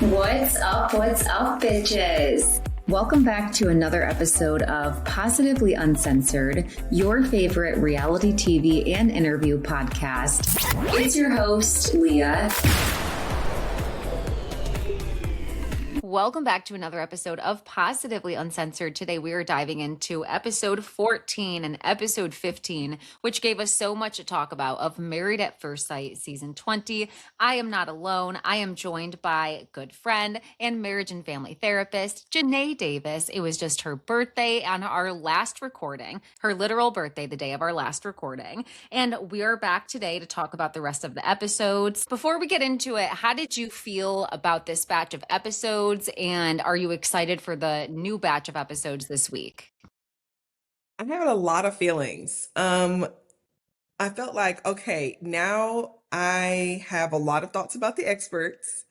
What's up, bitches? Welcome back to another episode of Positively Uncensored, your favorite reality TV and interview podcast. It's your host, Leah. Welcome back to another episode of Positively Uncensored. Today we are diving into episode 14 and episode 15, which gave us so much to talk about of Married at First Sight season 20. I am not alone. I am joined by good friend and marriage and family therapist, Janae Davis. It was just her birthday on our last recording, her literal birthday, the day of our last recording. And we are back today to talk about the rest of the episodes. Before we get into it, how did you feel about this batch of episodes? And are you excited for the new batch of episodes this week? I'm having a lot of feelings. I felt like, okay, now I have a lot of thoughts about the experts.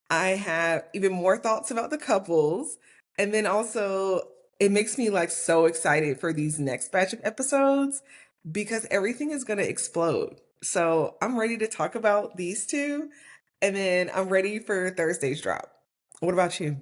I have even more thoughts about the couples. And then also, it makes me like so excited for these next batch of episodes because everything is going to explode. So I'm ready to talk about these two. And then I'm ready for Thursday's drop. What about you?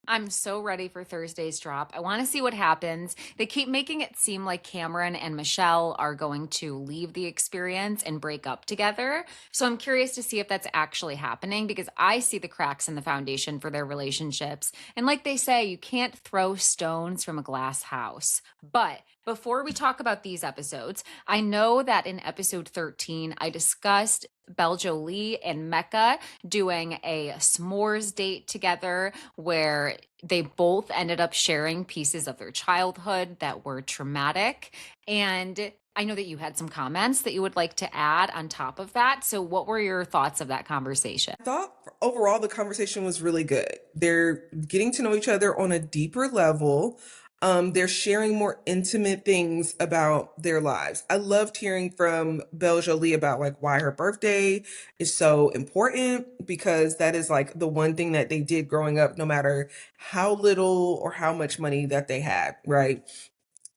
I'm so ready for Thursday's drop. I want to see what happens. They keep making it seem like Cameron and Michelle are going to leave the experience and break up together. So I'm curious to see if that's actually happening because I see the cracks in the foundation for their relationships. And like they say, you can't throw stones from a glass house. But before we talk about these episodes, I know that in episode 13, I discussed Beljolie and Mecca doing a s'mores date together where they both ended up sharing pieces of their childhood that were traumatic. And I know that you had some comments that you would like to add on top of that. So, what were your thoughts of that conversation? I thought overall the conversation was really good. They're getting to know each other on a deeper level. They're sharing more intimate things about their lives. I loved hearing from Belle Jolie about like why her birthday is so important because that is like the one thing that they did growing up, no matter how little or how much money that they had, right?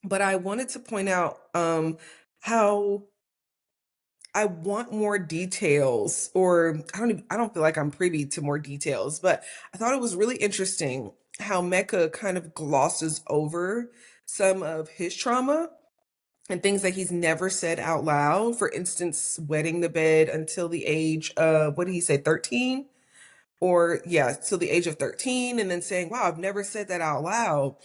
But I wanted to point out how I want more details, or I don't feel like I'm privy to more details, but I thought it was really interesting how Mecca kind of glosses over some of his trauma and things that he's never said out loud. For instance, wetting the bed until the age of, what did he say, 13? Or yeah, till the age of 13, and then saying, wow, I've never said that out loud.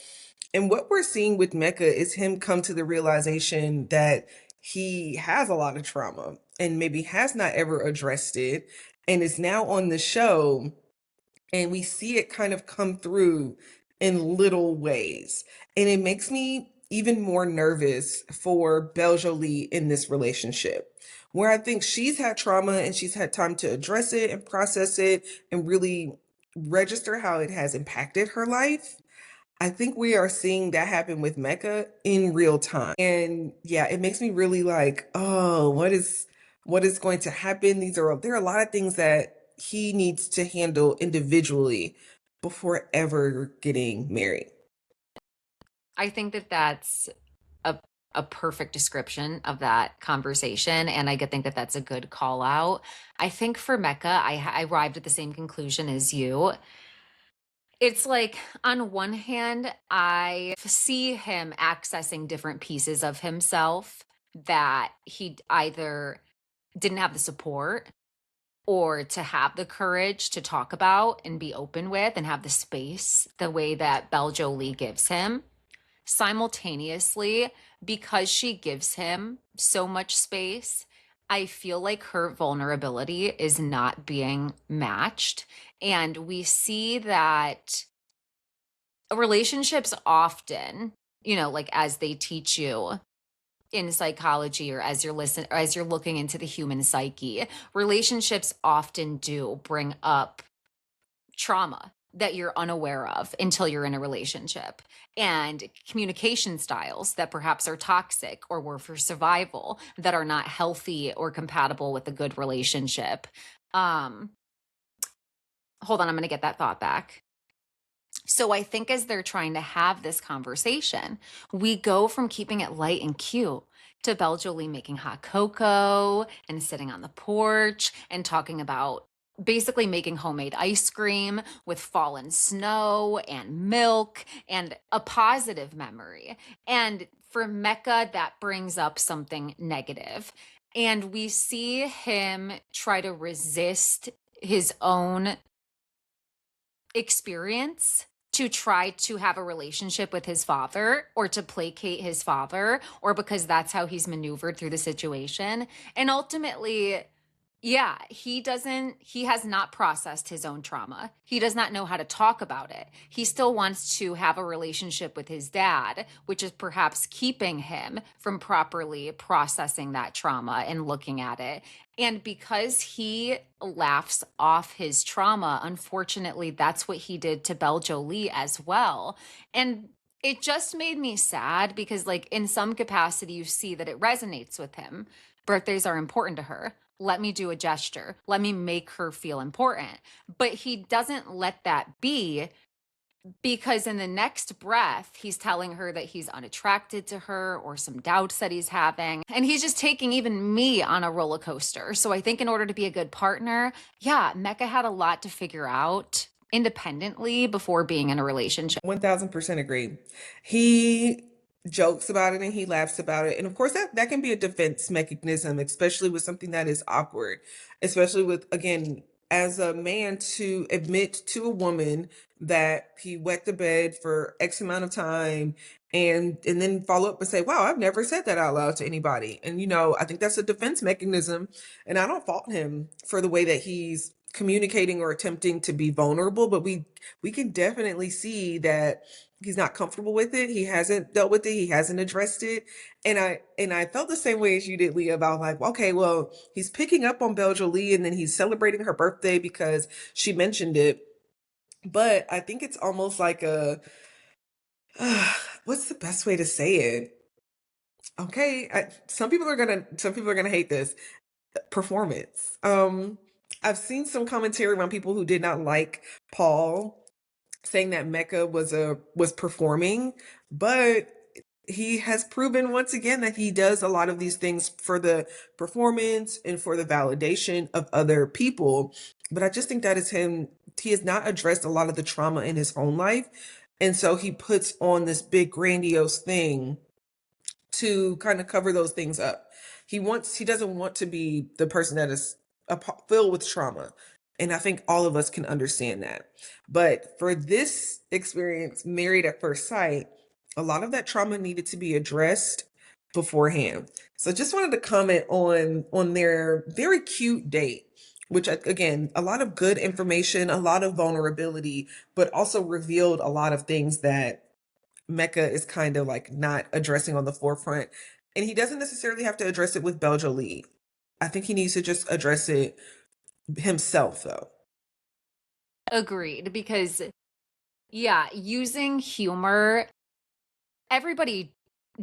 And what we're seeing with Mecca is him come to the realization that he has a lot of trauma and maybe has not ever addressed it and is now on the show. And we see it kind of come through in little ways. And it makes me even more nervous for Belle Jolie in this relationship, where I think she's had trauma and she's had time to address it and process it and really register how it has impacted her life. I think we are seeing that happen with Mecca in real time. And yeah, it makes me really like, oh, what is going to happen? There are a lot of things that he needs to handle individually before ever getting married. I think that that's a a perfect description of that conversation, and I think that that's a good call out. I think for Mecca, I arrived at the same conclusion as you. It's like, on one hand, I see him accessing different pieces of himself that he either didn't have the support or to have the courage to talk about and be open with and have the space the way that Belle Jolie gives him. Simultaneously, because she gives him so much space, I feel like her vulnerability is not being matched. And we see that relationships often, like as they teach you in psychology or as or as you're looking into the human psyche, relationships often do bring up trauma that you're unaware of until you're in a relationship, and communication styles that perhaps are toxic or were for survival that are not healthy or compatible with a good relationship. um Hold on, I'm going to get that thought back. So I think as they're trying to have this conversation, we go from keeping it light and cute to Belle Jolie making hot cocoa and sitting on the porch and talking about basically making homemade ice cream with fallen snow and milk and a positive memory. And for Mecca, that brings up something negative. And we see him try to resist his own experience to try to have a relationship with his father or to placate his father, or because that's how he's maneuvered through the situation. And ultimately, yeah, he has not processed his own trauma. He does not know how to talk about it. He still wants to have a relationship with his dad, which is perhaps keeping him from properly processing that trauma and looking at it. And because he laughs off his trauma, unfortunately, that's what he did to Belle Jolie as well. And it just made me sad because, like, in some capacity, you see that it resonates with him. Birthdays are important to her. Let me do a gesture. Let me make her feel important. But he doesn't let that be, because in the next breath, he's telling her that he's unattracted to her or some doubts that he's having. And he's just taking even me on a roller coaster. So I think in order to be a good partner, yeah, Mecca had a lot to figure out independently before being in a relationship. 1000% agree. He jokes about it and he laughs about it. And of course, that can be a defense mechanism, especially with something that is awkward, especially with, again, as a man to admit to a woman that he wet the bed for X amount of time and then follow up and say, wow, I've never said that out loud to anybody. And, I think that's a defense mechanism. And I don't fault him for the way that he's communicating or attempting to be vulnerable, but we can definitely see that he's not comfortable with it. He hasn't dealt with it. He hasn't addressed it. And I felt the same way as you did, Leah, about like, okay, well, he's picking up on Belle Jolie and then he's celebrating her birthday because she mentioned it. But I think it's almost like a what's the best way to say it? Okay, some people are gonna hate this performance. I've seen some commentary around people who did not like Paul saying that Mecca was performing, but he has proven once again that he does a lot of these things for the performance and for the validation of other people. But I just think that is him. He has not addressed a lot of the trauma in his own life. And so he puts on this big grandiose thing to kind of cover those things up. He doesn't want to be the person that is filled with trauma. And I think all of us can understand that. But for this experience, Married at First Sight, a lot of that trauma needed to be addressed beforehand. So just wanted to comment on their very cute date, which again, a lot of good information, a lot of vulnerability, but also revealed a lot of things that Mecca is kind of like not addressing on the forefront. And he doesn't necessarily have to address it with Belle Jolie. I think he needs to just address it himself, though. Agreed. Because, yeah, using humor, everybody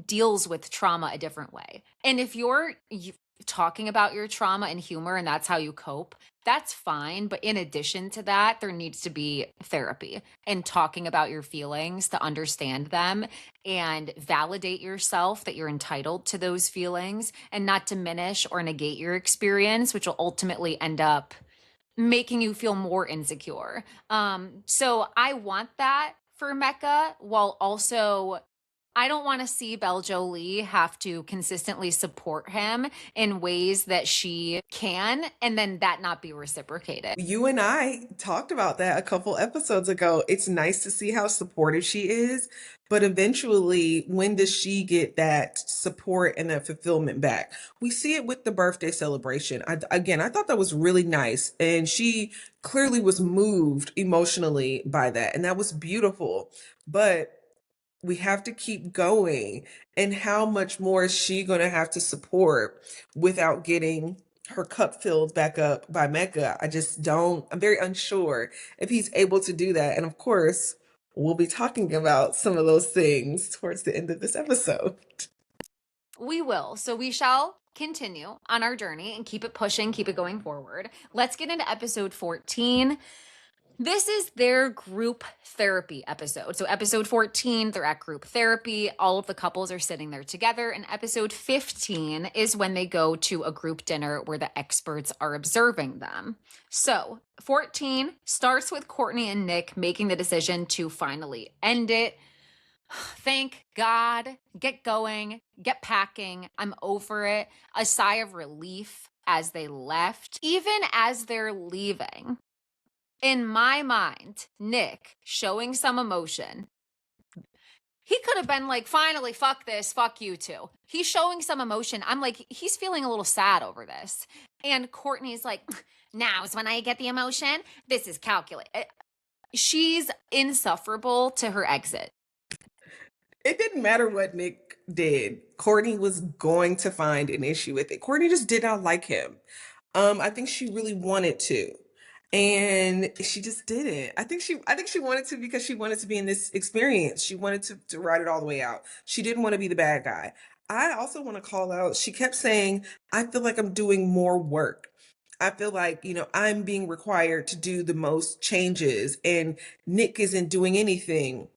deals with trauma a different way. And if you're talking about your trauma and humor and that's how you cope, that's fine. But in addition to that, there needs to be therapy and talking about your feelings to understand them and validate yourself that you're entitled to those feelings and not diminish or negate your experience, which will ultimately end up making you feel more insecure. So I want that for Mecca, while also I don't want to see Belle Jolie have to consistently support him in ways that she can, and then that not be reciprocated. You and I talked about that a couple episodes ago. It's nice to see how supportive she is, but eventually, when does she get that support and that fulfillment back? We see it with the birthday celebration. I thought that was really nice, and she clearly was moved emotionally by that, and that was beautiful. But we have to keep going. And how much more is she going to have to support without getting her cup filled back up by Mecca? I'm very unsure if he's able to do that. And of course, we'll be talking about some of those things towards the end of this episode. We will. So we shall continue on our journey and keep it pushing, keep it going forward. Let's get into episode 14. This is their group therapy episode. So, episode 14, they're at group therapy. All of the couples are sitting there together. And episode 15 is when they go to a group dinner where the experts are observing them. So, 14 starts with Courtney and Nick making the decision to finally end it. Thank God. Get going, get packing. I'm over it. A sigh of relief as they left. Even as they're leaving, in my mind, Nick showing some emotion. He could have been like, finally, fuck this, fuck you too. He's showing some emotion. I'm like, he's feeling a little sad over this. And Courtney's like, now's when I get the emotion. This is calculated. She's insufferable to her exit. It didn't matter what Nick did. Courtney was going to find an issue with it. Courtney just did not like him. I think she really wanted to. And she just didn't. I think she wanted to because she wanted to be in this experience. She wanted to ride it all the way out. She didn't want to be the bad guy. I also want to call out, she kept saying, I feel like I'm doing more work. I feel like, I'm being required to do the most changes and Nick isn't doing anything.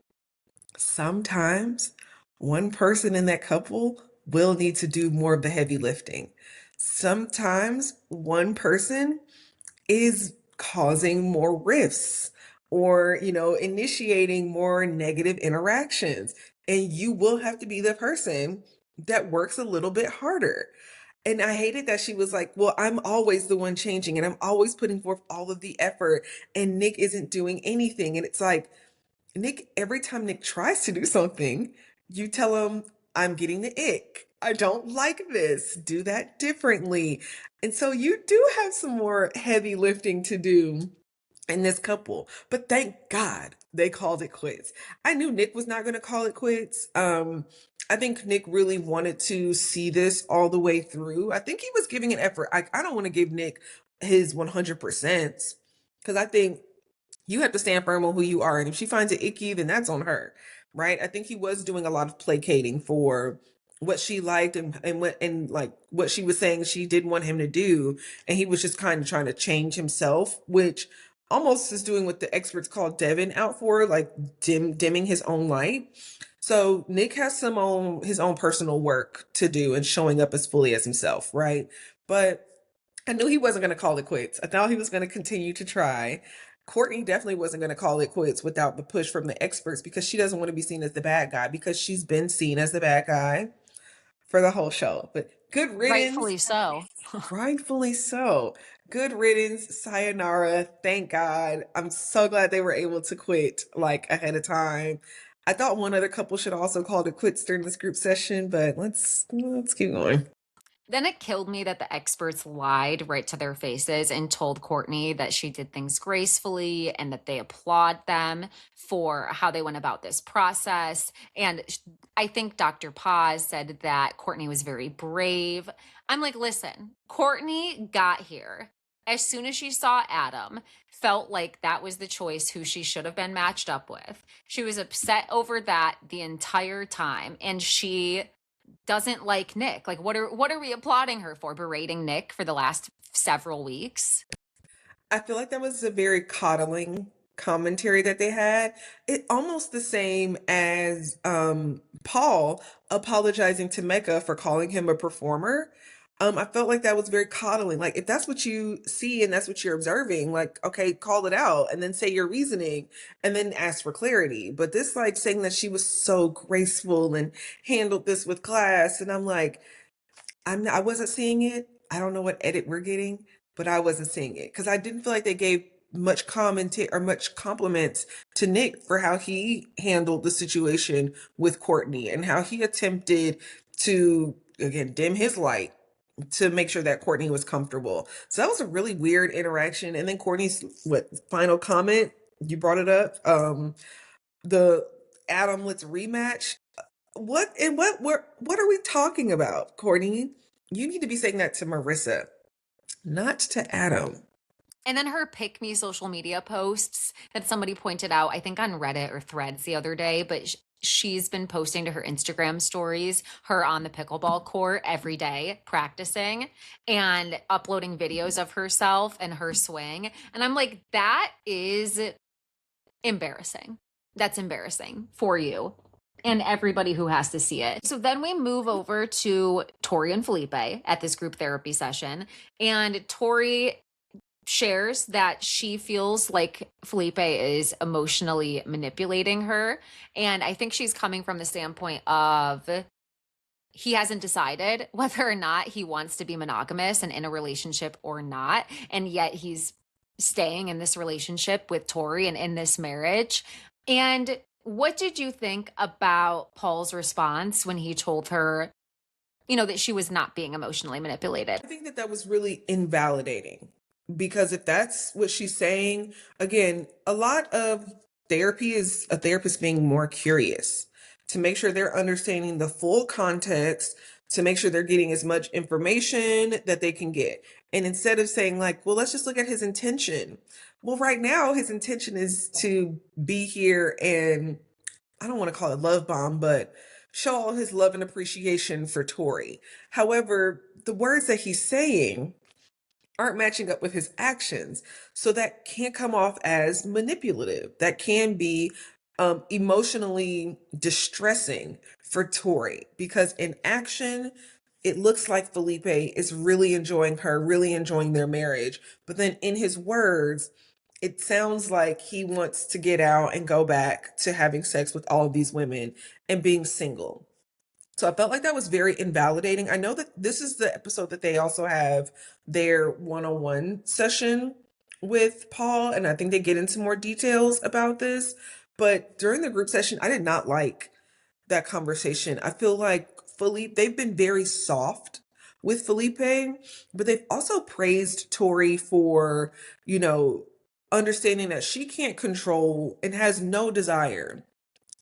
Sometimes one person in that couple will need to do more of the heavy lifting. Sometimes one person is causing more rifts or, initiating more negative interactions. And you will have to be the person that works a little bit harder. And I hated that she was like, well, I'm always the one changing and I'm always putting forth all of the effort and Nick isn't doing anything. And it's like, Nick, every time Nick tries to do something, you tell him, I'm getting the ick. I don't like this. Do that differently. And so you do have some more heavy lifting to do in this couple. But thank God they called it quits. I knew Nick was not going to call it quits. I think Nick really wanted to see this all the way through. I think he was giving an effort. I don't want to give Nick his 100% because I think you have to stand firm on who you are. And if she finds it icky, then that's on her, right? I think he was doing a lot of placating for what she liked and like what she was saying she didn't want him to do. And he was just kind of trying to change himself, which almost is doing what the experts call Devin out for, like dimming his own light. So Nick has his own personal work to do and showing up as fully as himself, right? But I knew he wasn't going to call it quits. I thought he was going to continue to try. Courtney definitely wasn't going to call it quits without the push from the experts because she doesn't want to be seen as the bad guy because she's been seen as the bad guy for the whole show. But good riddance. Rightfully so. Rightfully so. Good riddance. Sayonara. Thank God. I'm so glad they were able to quit like ahead of time. I thought one other couple should also call it quits during this group session, but let's keep going. Then it killed me that the experts lied right to their faces and told Courtney that she did things gracefully and that they applaud them for how they went about this process. And I think Dr. Paz said that Courtney was very brave. I'm like, listen, Courtney got here as soon as she saw Adam, felt like that was the choice who she should have been matched up with. She was upset over that the entire time. And she doesn't like Nick. Like, what are we applauding her for? Berating Nick for the last several weeks? I feel like that was a very coddling commentary that they had. It almost the same as Paul apologizing to Mecca for calling him a performer. I felt like that was very coddling. Like if that's what you see and that's what you're observing, like okay, call it out and then say your reasoning and then ask for clarity. But this like saying that she was so graceful and handled this with class, and I'm like, I wasn't seeing it. I don't know what edit we're getting, but I wasn't seeing it because I didn't feel like they gave much comment or much compliments to Nick for how he handled the situation with Courtney and how he attempted to again dim his light to make sure that Courtney was comfortable. So that was a really weird interaction. And then Courtney's final comment, you brought it up. The Adam let's rematch. What are we talking about, Courtney? You need to be saying that to Marissa, not to Adam. And then her pick me social media posts that somebody pointed out, I think on Reddit or Threads the other day, but she's been posting to her Instagram stories, her on the pickleball court every day, practicing and uploading videos of herself and her swing. And I'm like, that is embarrassing. That's embarrassing for you and everybody who has to see it. So then we move over to Tori and Felipe at this group therapy session. And Tori shares that she feels like Felipe is emotionally manipulating her. And I think she's coming from the standpoint of he hasn't decided whether or not he wants to be monogamous and in a relationship or not. And yet he's staying in this relationship with Tori and in this marriage. And what did you think about Paul's response when he told her, that she was not being emotionally manipulated? I think that that was really invalidating, because if that's what she's saying, again, a lot of therapy is a therapist being more curious to make sure they're understanding the full context, to make sure they're getting as much information that they can get. And instead of saying, like, well, let's just look at his intention. Well, right now, his intention is to be here and, I don't want to call it love bomb, but show all his love and appreciation for Tori. However, the words that he's saying aren't matching up with his actions. So that can come off as manipulative. That can be emotionally distressing for Tori, because in action, it looks like Felipe is really enjoying her, really enjoying their marriage. But then in his words, it sounds like he wants to get out and go back to having sex with all of these women and being single. So I felt like that was very invalidating. I know that this is the episode that they also have their one-on-one session with Paul, and I think they get into more details about this. But during the group session, I did not like that conversation. I feel like they've been very soft with Felipe, but they've also praised Tori for, understanding that she can't control and has no desire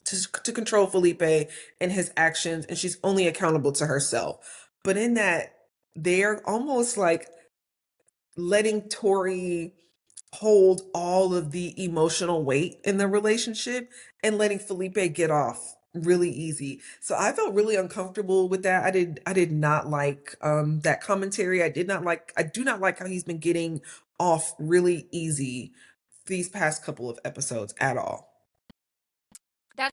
to control Felipe and his actions, and she's only accountable to herself. But in that, they're almost like letting Tori hold all of the emotional weight in the relationship and letting Felipe get off really easy. So I felt really uncomfortable with that. I did not like that commentary. I do not like how he's been getting off really easy these past couple of episodes at all.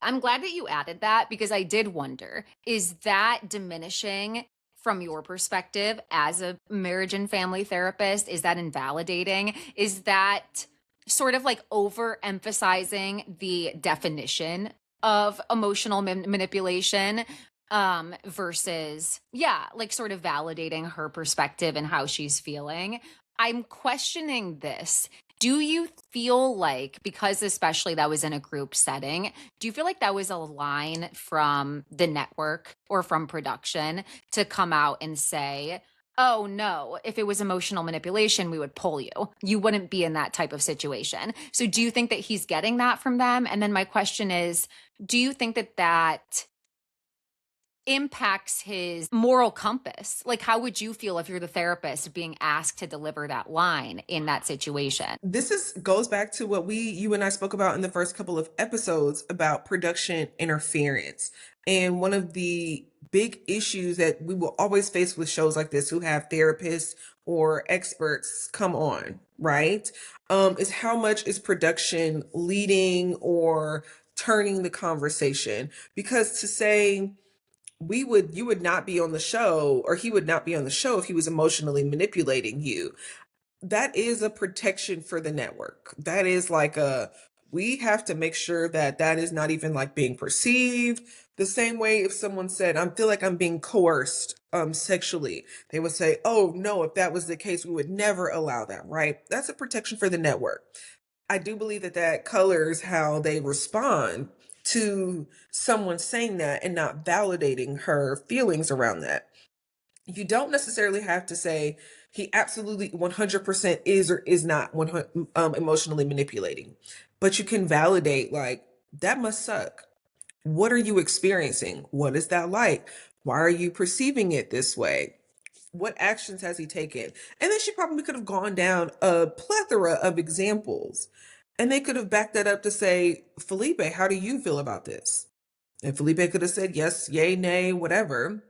I'm glad that you added that, because I did wonder, is that diminishing from your perspective as a marriage and family therapist? Is that invalidating? Is that sort of like overemphasizing the definition of emotional manipulation, versus, yeah, like sort of validating her perspective and how she's feeling? I'm questioning this. Do you feel like, because especially that was in a group setting, do you feel like that was a line from the network or from production to come out and say, oh no, if it was emotional manipulation, we would pull you. You wouldn't be in that type of situation. So do you think that he's getting that from them? And then my question is, do you think that that impacts his moral compass? Like, how would you feel if you're the therapist being asked to deliver that line in that situation? This goes back to what you and I spoke about in the first couple of episodes about production interference. And one of the big issues that we will always face with shows like this, who have therapists or experts come on, right? Is how much is production leading or turning the conversation? Because to say, you would not be on the show, or he would not be on the show if he was emotionally manipulating you, that is a protection for the network. That is like we have to make sure that that is not even like being perceived. The same way if someone said, I feel like I'm being coerced sexually, they would say, oh no, if that was the case, we would never allow that, right? That's a protection for the network. I do believe that that colors how they respond to someone saying that and not validating her feelings around that. You don't necessarily have to say he absolutely 100% is or is not emotionally manipulating, but you can validate, like, that must suck. What are you experiencing? What is that like? Why are you perceiving it this way? What actions has he taken? And then she probably could have gone down a plethora of examples, and they could have backed that up to say, Felipe, how do you feel about this? And Felipe could have said yes, yay, nay, whatever.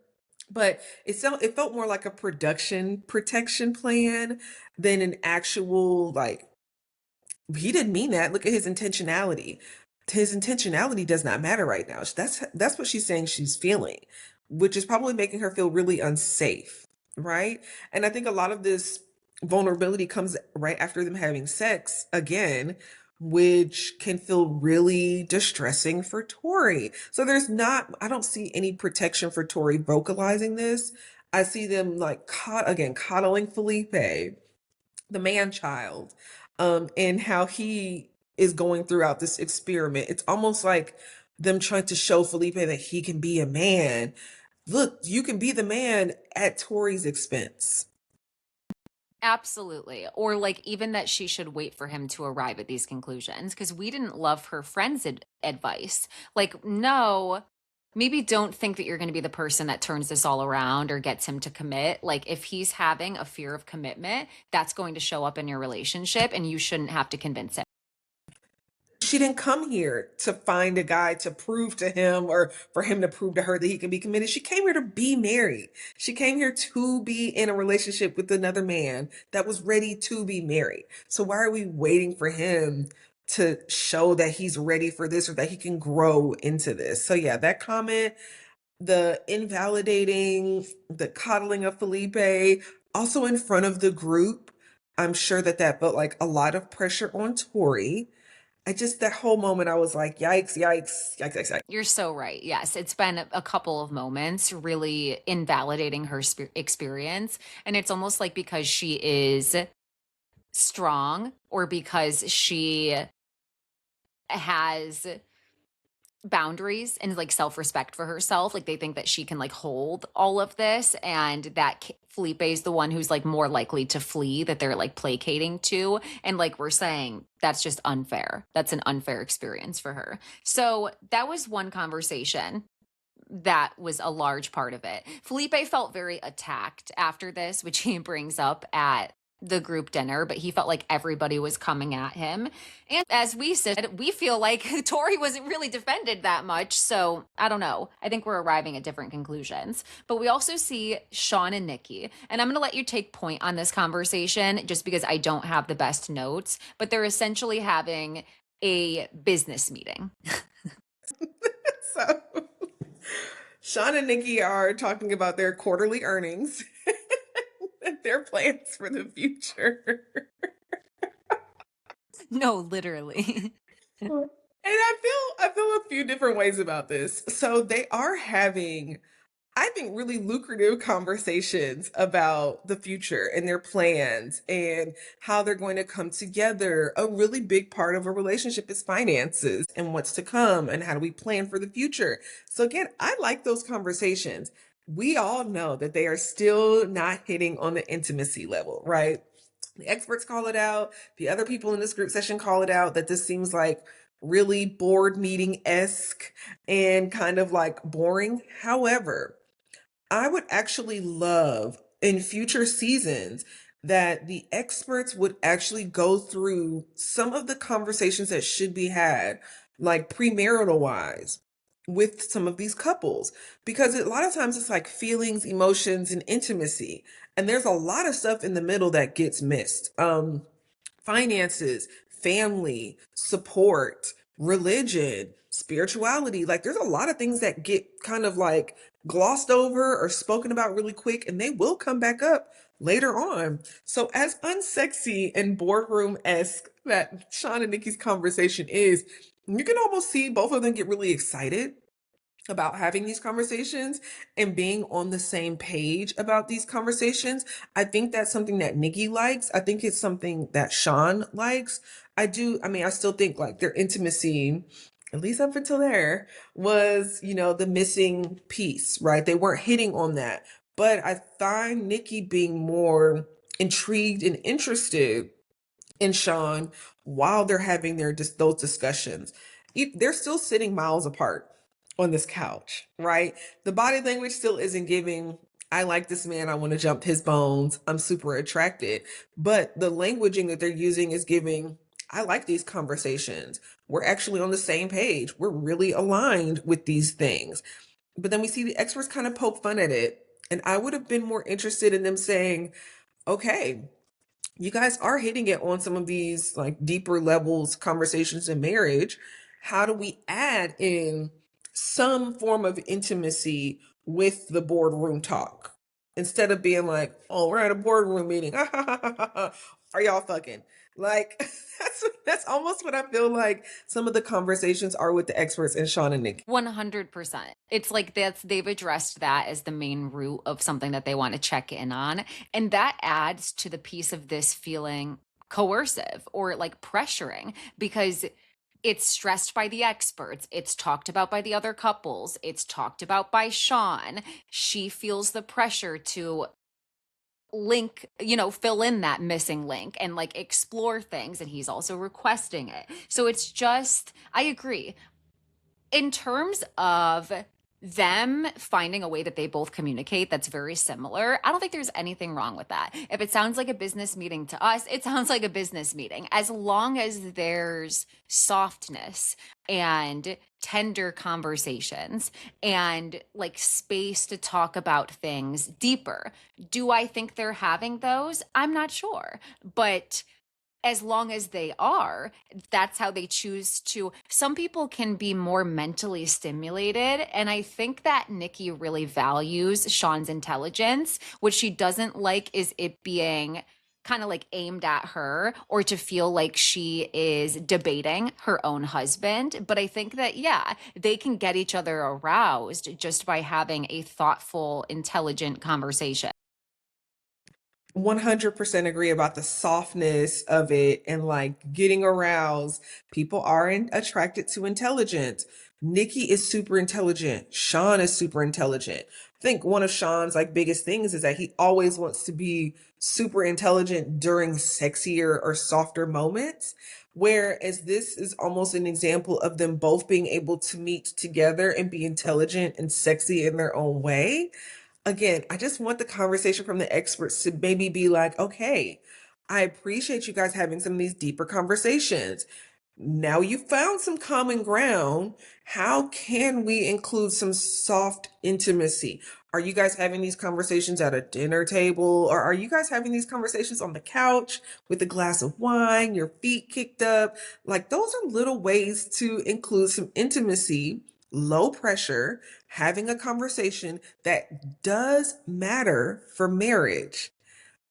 But it felt more like a production protection plan than an actual, like, he didn't mean that. Look at his intentionality. His intentionality does not matter right now. That's what she's saying she's feeling, which is probably making her feel really unsafe, right? And I think a lot of this vulnerability comes right after them having sex again, which can feel really distressing for Tori. So I don't see any protection for Tori vocalizing this. I see them like coddling Felipe, the man child, and how he is going throughout this experiment. It's almost like them trying to show Felipe that he can be a man. Look, you can be the man at Tori's expense. Absolutely. Or like even that she should wait for him to arrive at these conclusions because we didn't love her friend's advice. Like, no, maybe don't think that you're going to be the person that turns this all around or gets him to commit. Like, if he's having a fear of commitment, that's going to show up in your relationship and you shouldn't have to convince him. She didn't come here to find a guy to prove to him or for him to prove to her that he can be committed. She came here to be married. She came here to be in a relationship with another man that was ready to be married. So why are we waiting for him to show that he's ready for this or that he can grow into this? So yeah, that comment, the invalidating, the coddling of Felipe, also in front of the group, I'm sure that felt like a lot of pressure on Tori. That whole moment, I was like, yikes, yikes, yikes, yikes, yikes. You're so right. Yes, it's been a couple of moments really invalidating her experience. And it's almost like because she is strong or because she has boundaries and like self-respect for herself, like they think that she can like hold all of this, and that Felipe is the one who's like more likely to flee, that they're like placating to, and like we're saying that's just unfair. That's an unfair experience for her. So that was one conversation that was a large part of it. Felipe felt very attacked after this, which he brings up at the group dinner, but he felt like everybody was coming at him. And as we said, we feel like Tori wasn't really defended that much. So I don't know. I think we're arriving at different conclusions. But we also see Sean and Nikki. And I'm going to let you take point on this conversation just because I don't have the best notes, but they're essentially having a business meeting. So Sean and Nikki are talking about their quarterly earnings and their plans for the future. No, literally. And I feel a few different ways about this. So they are having, I think, really lucrative conversations about the future and their plans and how they're going to come together. A really big part of a relationship is finances and what's to come and how do we plan for the future. So again, I like those conversations. We all know that they are still not hitting on the intimacy level, right? The experts call it out. The other people in this group session call it out, that this seems like really board meeting-esque and kind of like boring. However, I would actually love in future seasons that the experts would actually go through some of the conversations that should be had, like premarital wise, with some of these couples. Because a lot of times it's like feelings, emotions, and intimacy. And there's a lot of stuff in the middle that gets missed. Finances, family, support, religion, spirituality. Like there's a lot of things that get kind of like glossed over or spoken about really quick, and they will come back up later on. So as unsexy and boardroom-esque that Sean and Nikki's conversation is, you can almost see both of them get really excited about having these conversations and being on the same page about these conversations. I think that's something that Nikki likes. I think it's something that Sean likes. I still think like their intimacy, at least up until there, was, the missing piece, right? They weren't hitting on that. But I find Nikki being more intrigued and interested in Sean while they're having those discussions. They're still sitting miles apart on this couch, right? The body language still isn't giving, I like this man, I want to jump his bones, I'm super attracted. But the languaging that they're using is giving, I like these conversations. We're actually on the same page. We're really aligned with these things. But then we see the experts kind of poke fun at it. And I would have been more interested in them saying, okay, you guys are hitting it on some of these like deeper levels conversations in marriage. How do we add in some form of intimacy with the boardroom talk instead of being like, oh, we're at a boardroom meeting, are y'all fucking like that's almost what I feel like some of the conversations are with the experts and Sean and Nikki. 100%. It's like they've addressed that as the main root of something that they want to check in on. And that adds to the piece of this feeling coercive or like pressuring because it's stressed by the experts. It's talked about by the other couples. It's talked about by Sean. She feels the pressure to link, fill in that missing link and like explore things. And he's also requesting it. So it's just, I agree in terms of them finding a way that they both communicate that's very similar. I don't think there's anything wrong with that. If it sounds like a business meeting to us, it sounds like a business meeting. As long as there's softness and tender conversations and like space to talk about things deeper. Do I think they're having those? I'm not sure. But as long as they are, that's how they choose to. Some people can be more mentally stimulated. And I think that Nikki really values Sean's intelligence. What she doesn't like is it being kind of like aimed at her or to feel like she is debating her own husband. But I think that, yeah, they can get each other aroused just by having a thoughtful, intelligent conversation. 100% agree about the softness of it and like getting aroused. People aren't attracted to intelligence. Nikki is super intelligent. Sean is super intelligent. I think one of Sean's like biggest things is that he always wants to be super intelligent during sexier or softer moments. Whereas this is almost an example of them both being able to meet together and be intelligent and sexy in their own way. Again, I just want the conversation from the experts to maybe be like, okay, I appreciate you guys having some of these deeper conversations. Now you found some common ground. How can we include some soft intimacy? Are you guys having these conversations at a dinner table? Or are you guys having these conversations on the couch with a glass of wine, your feet kicked up? Like, those are little ways to include some intimacy, low pressure, having a conversation that does matter for marriage,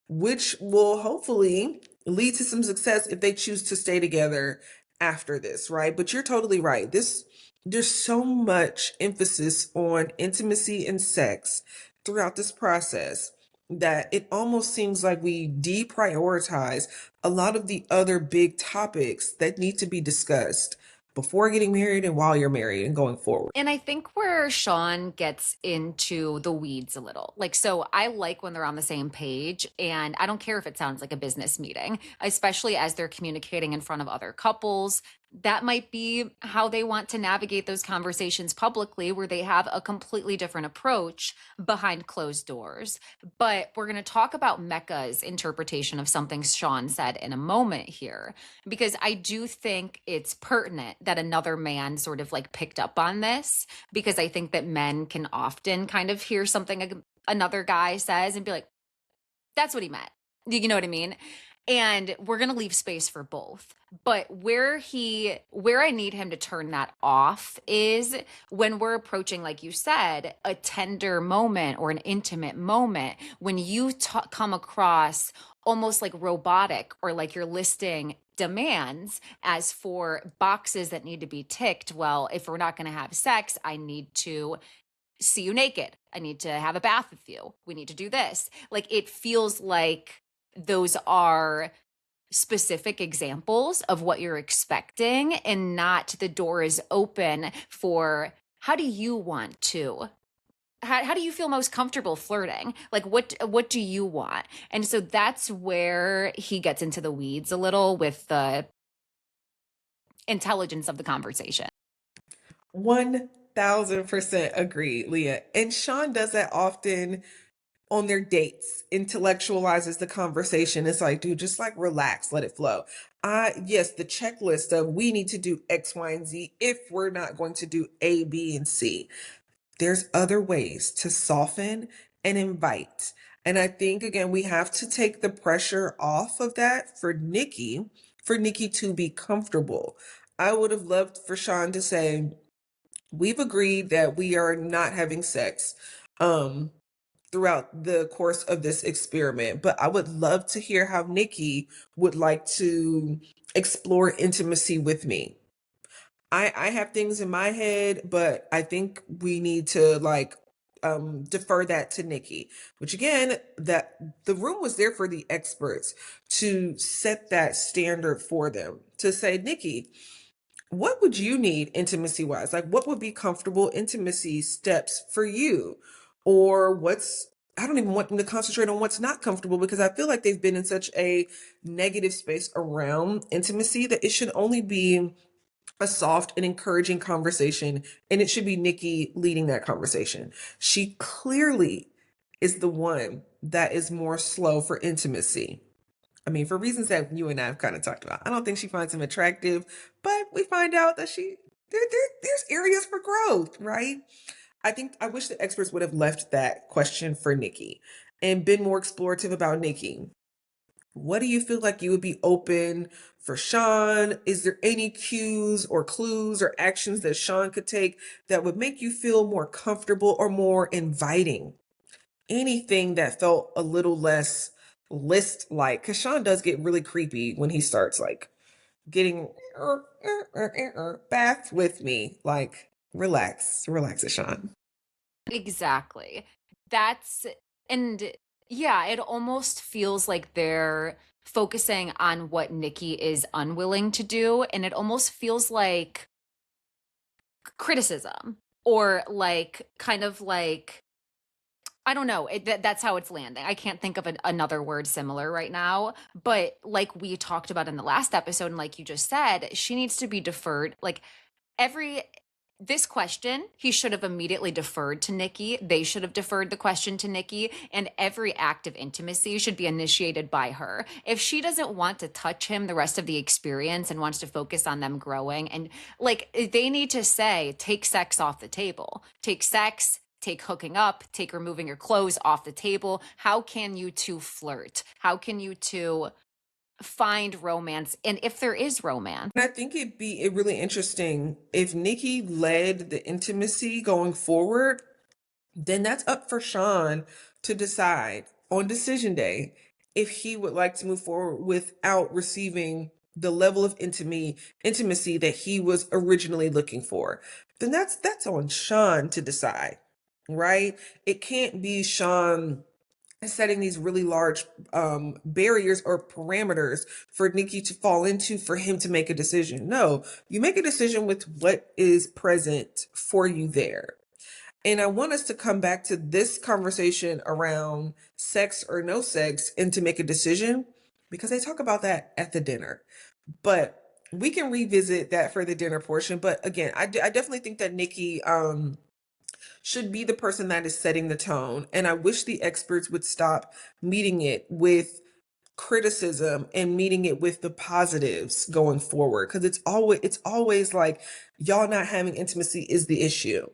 which will hopefully lead to some success if they choose to stay together after this, right? But you're totally right. There's so much emphasis on intimacy and sex throughout this process that it almost seems like we deprioritize a lot of the other big topics that need to be discussed before getting married and while you're married and going forward. And I think where Sean gets into the weeds a little. Like, so I like when they're on the same page, and I don't care if it sounds like a business meeting, especially as they're communicating in front of other couples. That might be how they want to navigate those conversations publicly, where they have a completely different approach behind closed doors. But we're going to talk about Mecca's interpretation of something Sean said in a moment here, because I do think it's pertinent that another man sort of like picked up on this, because I think that men can often kind of hear something another guy says and be like, that's what he meant. You know what I mean? And we're going to leave space for both. But where I need him to turn that off is when we're approaching, like you said, a tender moment or an intimate moment, when you come across almost like robotic, or like you're listing demands as for boxes that need to be ticked. Well, if we're not going to have sex, I need to see you naked. I need to have a bath with you. We need to do this. Like, it feels like those are specific examples of what you're expecting, and not the door is open for how do you want to, how do you feel most comfortable flirting? Like, what do you want? And so that's where he gets into the weeds a little with the intelligence of the conversation. 1000% agree, Leah. And Sean does that often on their dates intellectualizes the conversation. It's like, dude, just like relax, let it flow. Yes, the checklist of we need to do X, Y, and Z if we're not going to do A, B, and C. There's other ways to soften and invite. And I think, again, we have to take the pressure off of that for Nikki to be comfortable. I would have loved for Sean to say, we've agreed that we are not having sex throughout the course of this experiment, but I would love to hear how Nikki would like to explore intimacy with me. I have things in my head, but I think we need to like defer that to Nikki. Which again, that the room was there for the experts to set that standard for them. To say, Nikki, what would you need intimacy wise? Like what would be comfortable intimacy steps for you? Or I don't even want them to concentrate on what's not comfortable because I feel like they've been in such a negative space around intimacy that it should only be a soft and encouraging conversation, and it should be Nikki leading that conversation. She clearly is the one that is more slow for intimacy. I mean, for reasons that you and I have kind of talked about. I don't think she finds him attractive, but we find out that there's areas for growth, right? I wish the experts would have left that question for Nikki and been more explorative about Nikki. What do you feel like you would be open for Sean? Is there any cues or clues or actions that Sean could take that would make you feel more comfortable or more inviting? Anything that felt a little less list like, because Sean does get really creepy when he starts like getting bath with me. Like, relax it, Sean. Exactly. That's, and yeah, it almost feels like they're focusing on what Nikki is unwilling to do. And it almost feels like criticism or like kind of like, I don't know. That's how it's landing. I can't think of another word similar right now. But like we talked about in the last episode, and like you just said, she needs to be deferred. Like every this question, he should have immediately deferred to Nikki. They should have deferred the question to Nikki, and every act of intimacy should be initiated by her. If she doesn't want to touch him the rest of the experience and wants to focus on them growing, and like they need to say, take sex off the table. Take sex, take hooking up, take removing your clothes off the table. How can you two flirt? How can you two find romance? And if there is romance, And I think it'd be really interesting if Nikki led the intimacy going forward, then that's up for Sean to decide on decision day if he would like to move forward without receiving the level of intimacy that he was originally looking for. Then that's on Sean to decide, right? It can't be Sean setting these really large barriers or parameters for Nikki to fall into for him to make a decision. No, you make a decision with what is present for you there. And I want us to come back to this conversation around sex or no sex and to make a decision because they talk about that at the dinner. But we can revisit that for the dinner portion. But again, I definitely think that Nikki should be the person that is setting the tone. And I wish the experts would stop meeting it with criticism and meeting it with the positives going forward, because it's always like y'all not having intimacy is the issue.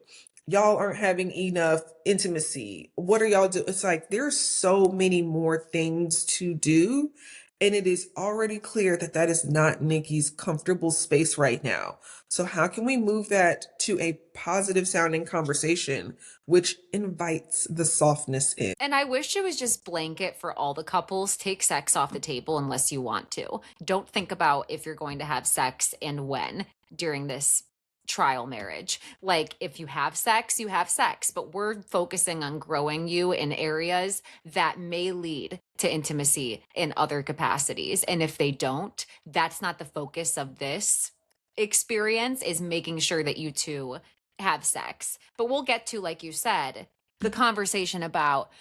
Y'all aren't having enough intimacy. What are y'all doing? It's like there's so many more things to do, and it is already clear that that is not Nikki's comfortable space right now. So how can we move that to a positive sounding conversation which invites the softness in? and I wish it was just blanket for all the couples. Take sex off the table unless you want to. Don't think about if you're going to have sex and when during this trial marriage. Like if you have sex, you have sex, but we're focusing on growing you in areas that may lead to intimacy in other capacities. And if they don't, that's not the focus of this experience, is making sure that you two have sex. But we'll get to, like you said, the conversation about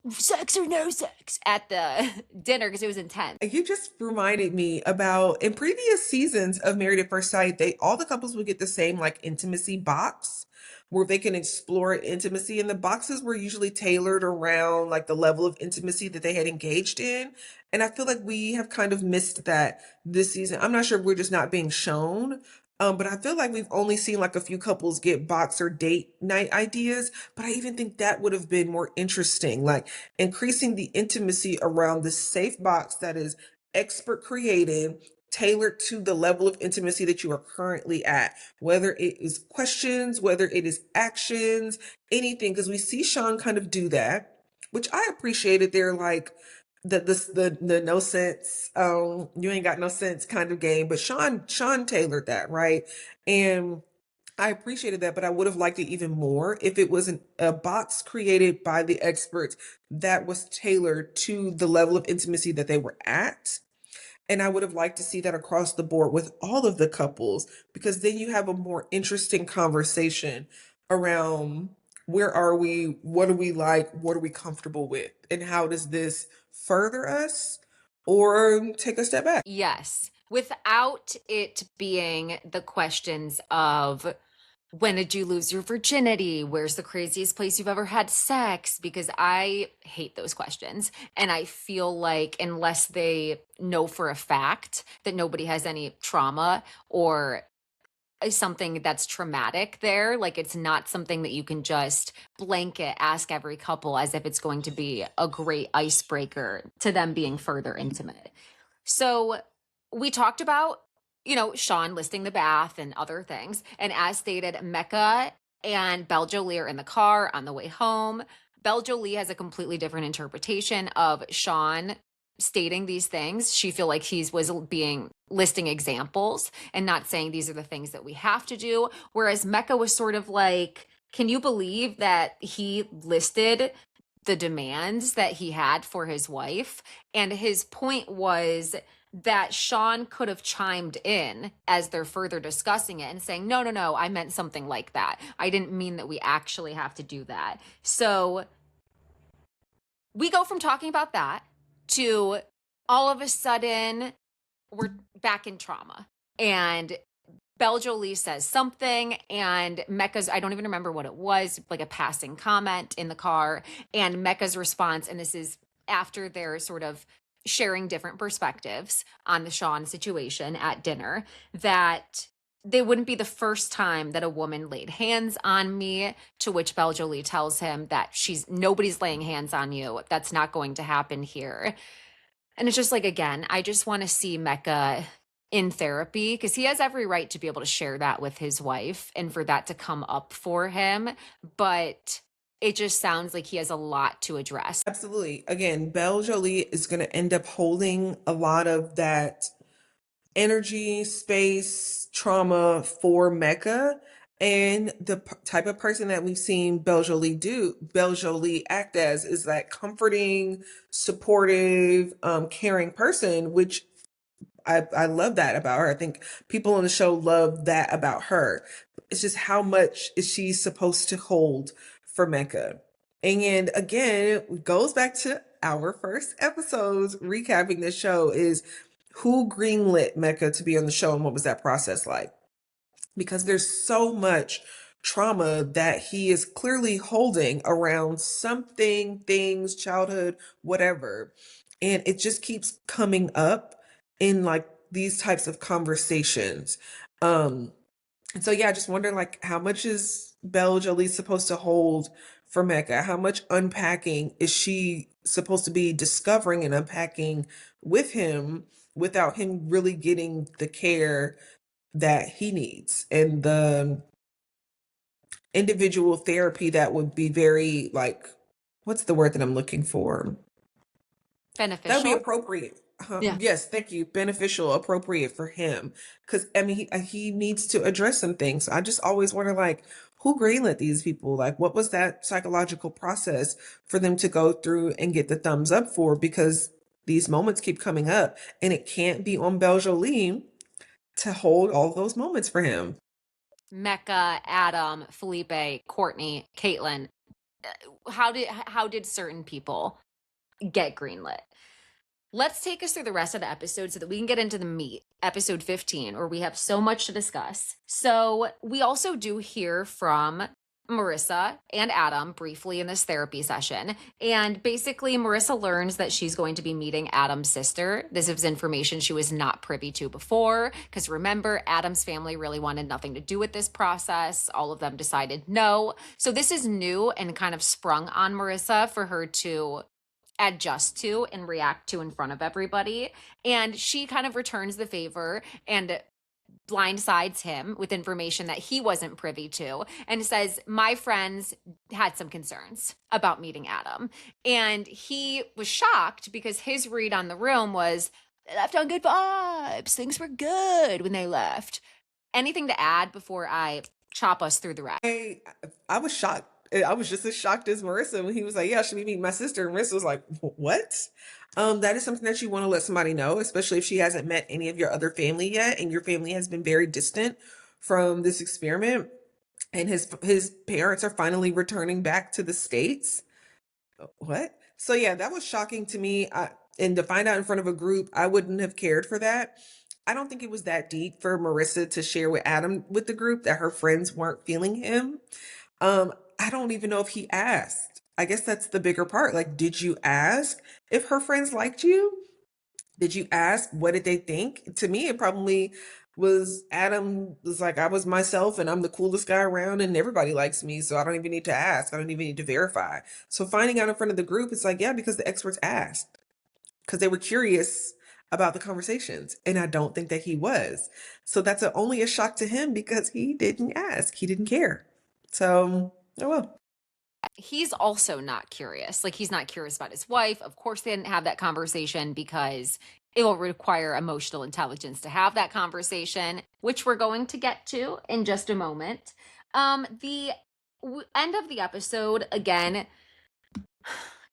sex or no sex at the dinner because it was intense. You just reminded me about in previous seasons of Married at First Sight, all the couples would get the same like intimacy box where they can explore intimacy, and the boxes were usually tailored around like the level of intimacy that they had engaged in. And I feel like we have kind of missed that this season. I'm not sure if we're just not being shown. But I feel like we've only seen like a few couples get box or date night ideas, but I even think that would have been more interesting. Like increasing the intimacy around the safe box that is expert created, tailored to the level of intimacy that you are currently at, whether it is questions, whether it is actions, anything, because we see Sean kind of do that, which I appreciated. They're like the no sense, you ain't got no sense kind of game, but Sean tailored that, right? And I appreciated that, but I would have liked it even more if it was a box created by the experts that was tailored to the level of intimacy that they were at. And I would have liked to see that across the board with all of the couples, because then you have a more interesting conversation around where are we, what do we like, what are we comfortable with, and how does this further us or take a step back? Yes, without it being the questions of when did you lose your virginity? Where's the craziest place you've ever had sex? Because I hate those questions. And I feel like unless they know for a fact that nobody has any trauma or something that's traumatic there, like it's not something that you can just blanket ask every couple as if it's going to be a great icebreaker to them being further intimate. So we talked about, Sean listing the bath and other things. And as stated, Mecca and Belle Jolie are in the car on the way home. Belle Jolie has a completely different interpretation of Sean stating these things. She feel like he was being listing examples and not saying these are the things that we have to do. Whereas Mecca was sort of like, can you believe that he listed the demands that he had for his wife? And his point was that Sean could have chimed in as they're further discussing it and saying, no, no, no, I meant something like that. I didn't mean that we actually have to do that. So we go from talking about that to all of a sudden we're back in trauma. And Belle Jolie says something, and Mecca's, I don't even remember what it was, like a passing comment in the car. And Mecca's response, and this is after they're sort of sharing different perspectives on the Sean situation at dinner, that they wouldn't be the first time that a woman laid hands on me, to which Belle Jolie tells him that nobody's laying hands on you. That's not going to happen here. And it's just like, again, I just want to see Mecca in therapy because he has every right to be able to share that with his wife and for that to come up for him. But it just sounds like he has a lot to address. Absolutely. Again, Belle Jolie is going to end up holding a lot of that energy, space, trauma for Mecca. And the type of person that we've seen Belle Jolie act as is that comforting, supportive, caring person, which I love that about her. I think people on the show love that about her. It's just how much is she supposed to hold for Mecca? And again, it goes back to our first episodes recapping the show is who greenlit Mecca to be on the show and what was that process like? Because there's so much trauma that he is clearly holding around something, things, childhood, whatever. And it just keeps coming up in like these types of conversations. And so yeah, I just wonder like how much is Belle Jolie supposed to hold for Mecca? How much unpacking is she supposed to be discovering and unpacking with him without him really getting the care that he needs and the individual therapy that would be very like, what's the word that I'm looking for? That would be Beneficial. appropriate. Yeah. Yes, thank you. Beneficial, appropriate for him. Because I mean, he needs to address some things. I just always wonder, like, who greenlit these people? Like, what was that psychological process for them to go through and get the thumbs up for? Because these moments keep coming up, and it can't be on Belle Jolie to hold all those moments for him. Mecca, Adam, Felipe, Courtney, Caitlin, how did certain people get greenlit? Let's take us through the rest of the episode so that we can get into the meat, episode 15, where we have so much to discuss. So, we also do hear from Marissa and Adam briefly in this therapy session. And basically, Marissa learns that she's going to be meeting Adam's sister. This is information she was not privy to before. Because remember, Adam's family really wanted nothing to do with this process. All of them decided no. So, this is new and kind of sprung on Marissa for her to adjust to and react to in front of everybody. And she kind of returns the favor and blindsides him with information that he wasn't privy to and says, my friends had some concerns about meeting Adam. And he was shocked because his read on the room was, they left on good vibes. Things were good when they left. Anything to add before I chop us through the rest? I was shocked. I was just as shocked as Marissa when he was like, "Yeah, I should be meeting my sister." And Marissa was like, "What?" That is something that you want to let somebody know, especially if she hasn't met any of your other family yet, and your family has been very distant from this experiment. And his parents are finally returning back to the States. What? So yeah, that was shocking to me. And to find out in front of a group, I wouldn't have cared for that. I don't think it was that deep for Marissa to share with Adam with the group that her friends weren't feeling him. I don't even know if he asked. I guess that's the bigger part. Like, did you ask if her friends liked you? Did you ask what did they think? To me, it probably was Adam was like, I was myself and I'm the coolest guy around and everybody likes me. So I don't even need to ask. I don't even need to verify. So finding out in front of the group, it's like, yeah, because the experts asked, because they were curious about the conversations. And I don't think that he was. So that's only a shock to him because he didn't ask. He didn't care. So, oh well. He's also not curious. Like, he's not curious about his wife. Of course, they didn't have that conversation because it will require emotional intelligence to have that conversation, which we're going to get to in just a moment. The end of the episode, again,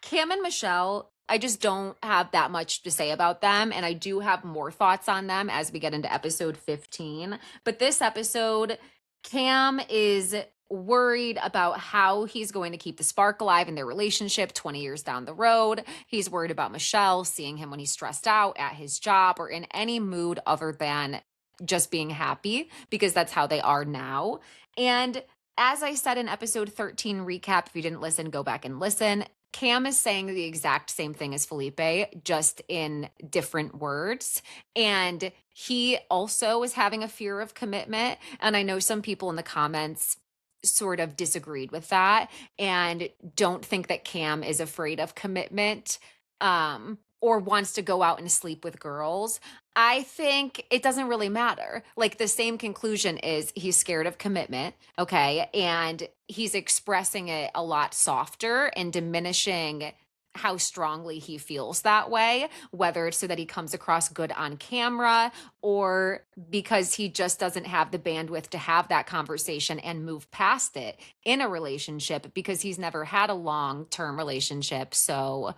Cam and Michelle, I just don't have that much to say about them. And I do have more thoughts on them as we get into episode 15. But this episode, Cam is worried about how he's going to keep the spark alive in their relationship 20 years down the road. He's worried about Michelle seeing him when he's stressed out at his job or in any mood other than just being happy, because that's how they are now. And as I said in episode 13 recap, if you didn't listen, go back and listen. Cam is saying the exact same thing as Felipe, just in different words. And he also is having a fear of commitment. And I know some people in the comments sort of disagreed with that and don't think that Cam is afraid of commitment, or wants to go out and sleep with girls. I think it doesn't really matter. Like, the same conclusion is he's scared of commitment, okay? And he's expressing it a lot softer and diminishing how strongly he feels that way, whether it's so that he comes across good on camera or because he just doesn't have the bandwidth to have that conversation and move past it in a relationship because he's never had a long-term relationship. So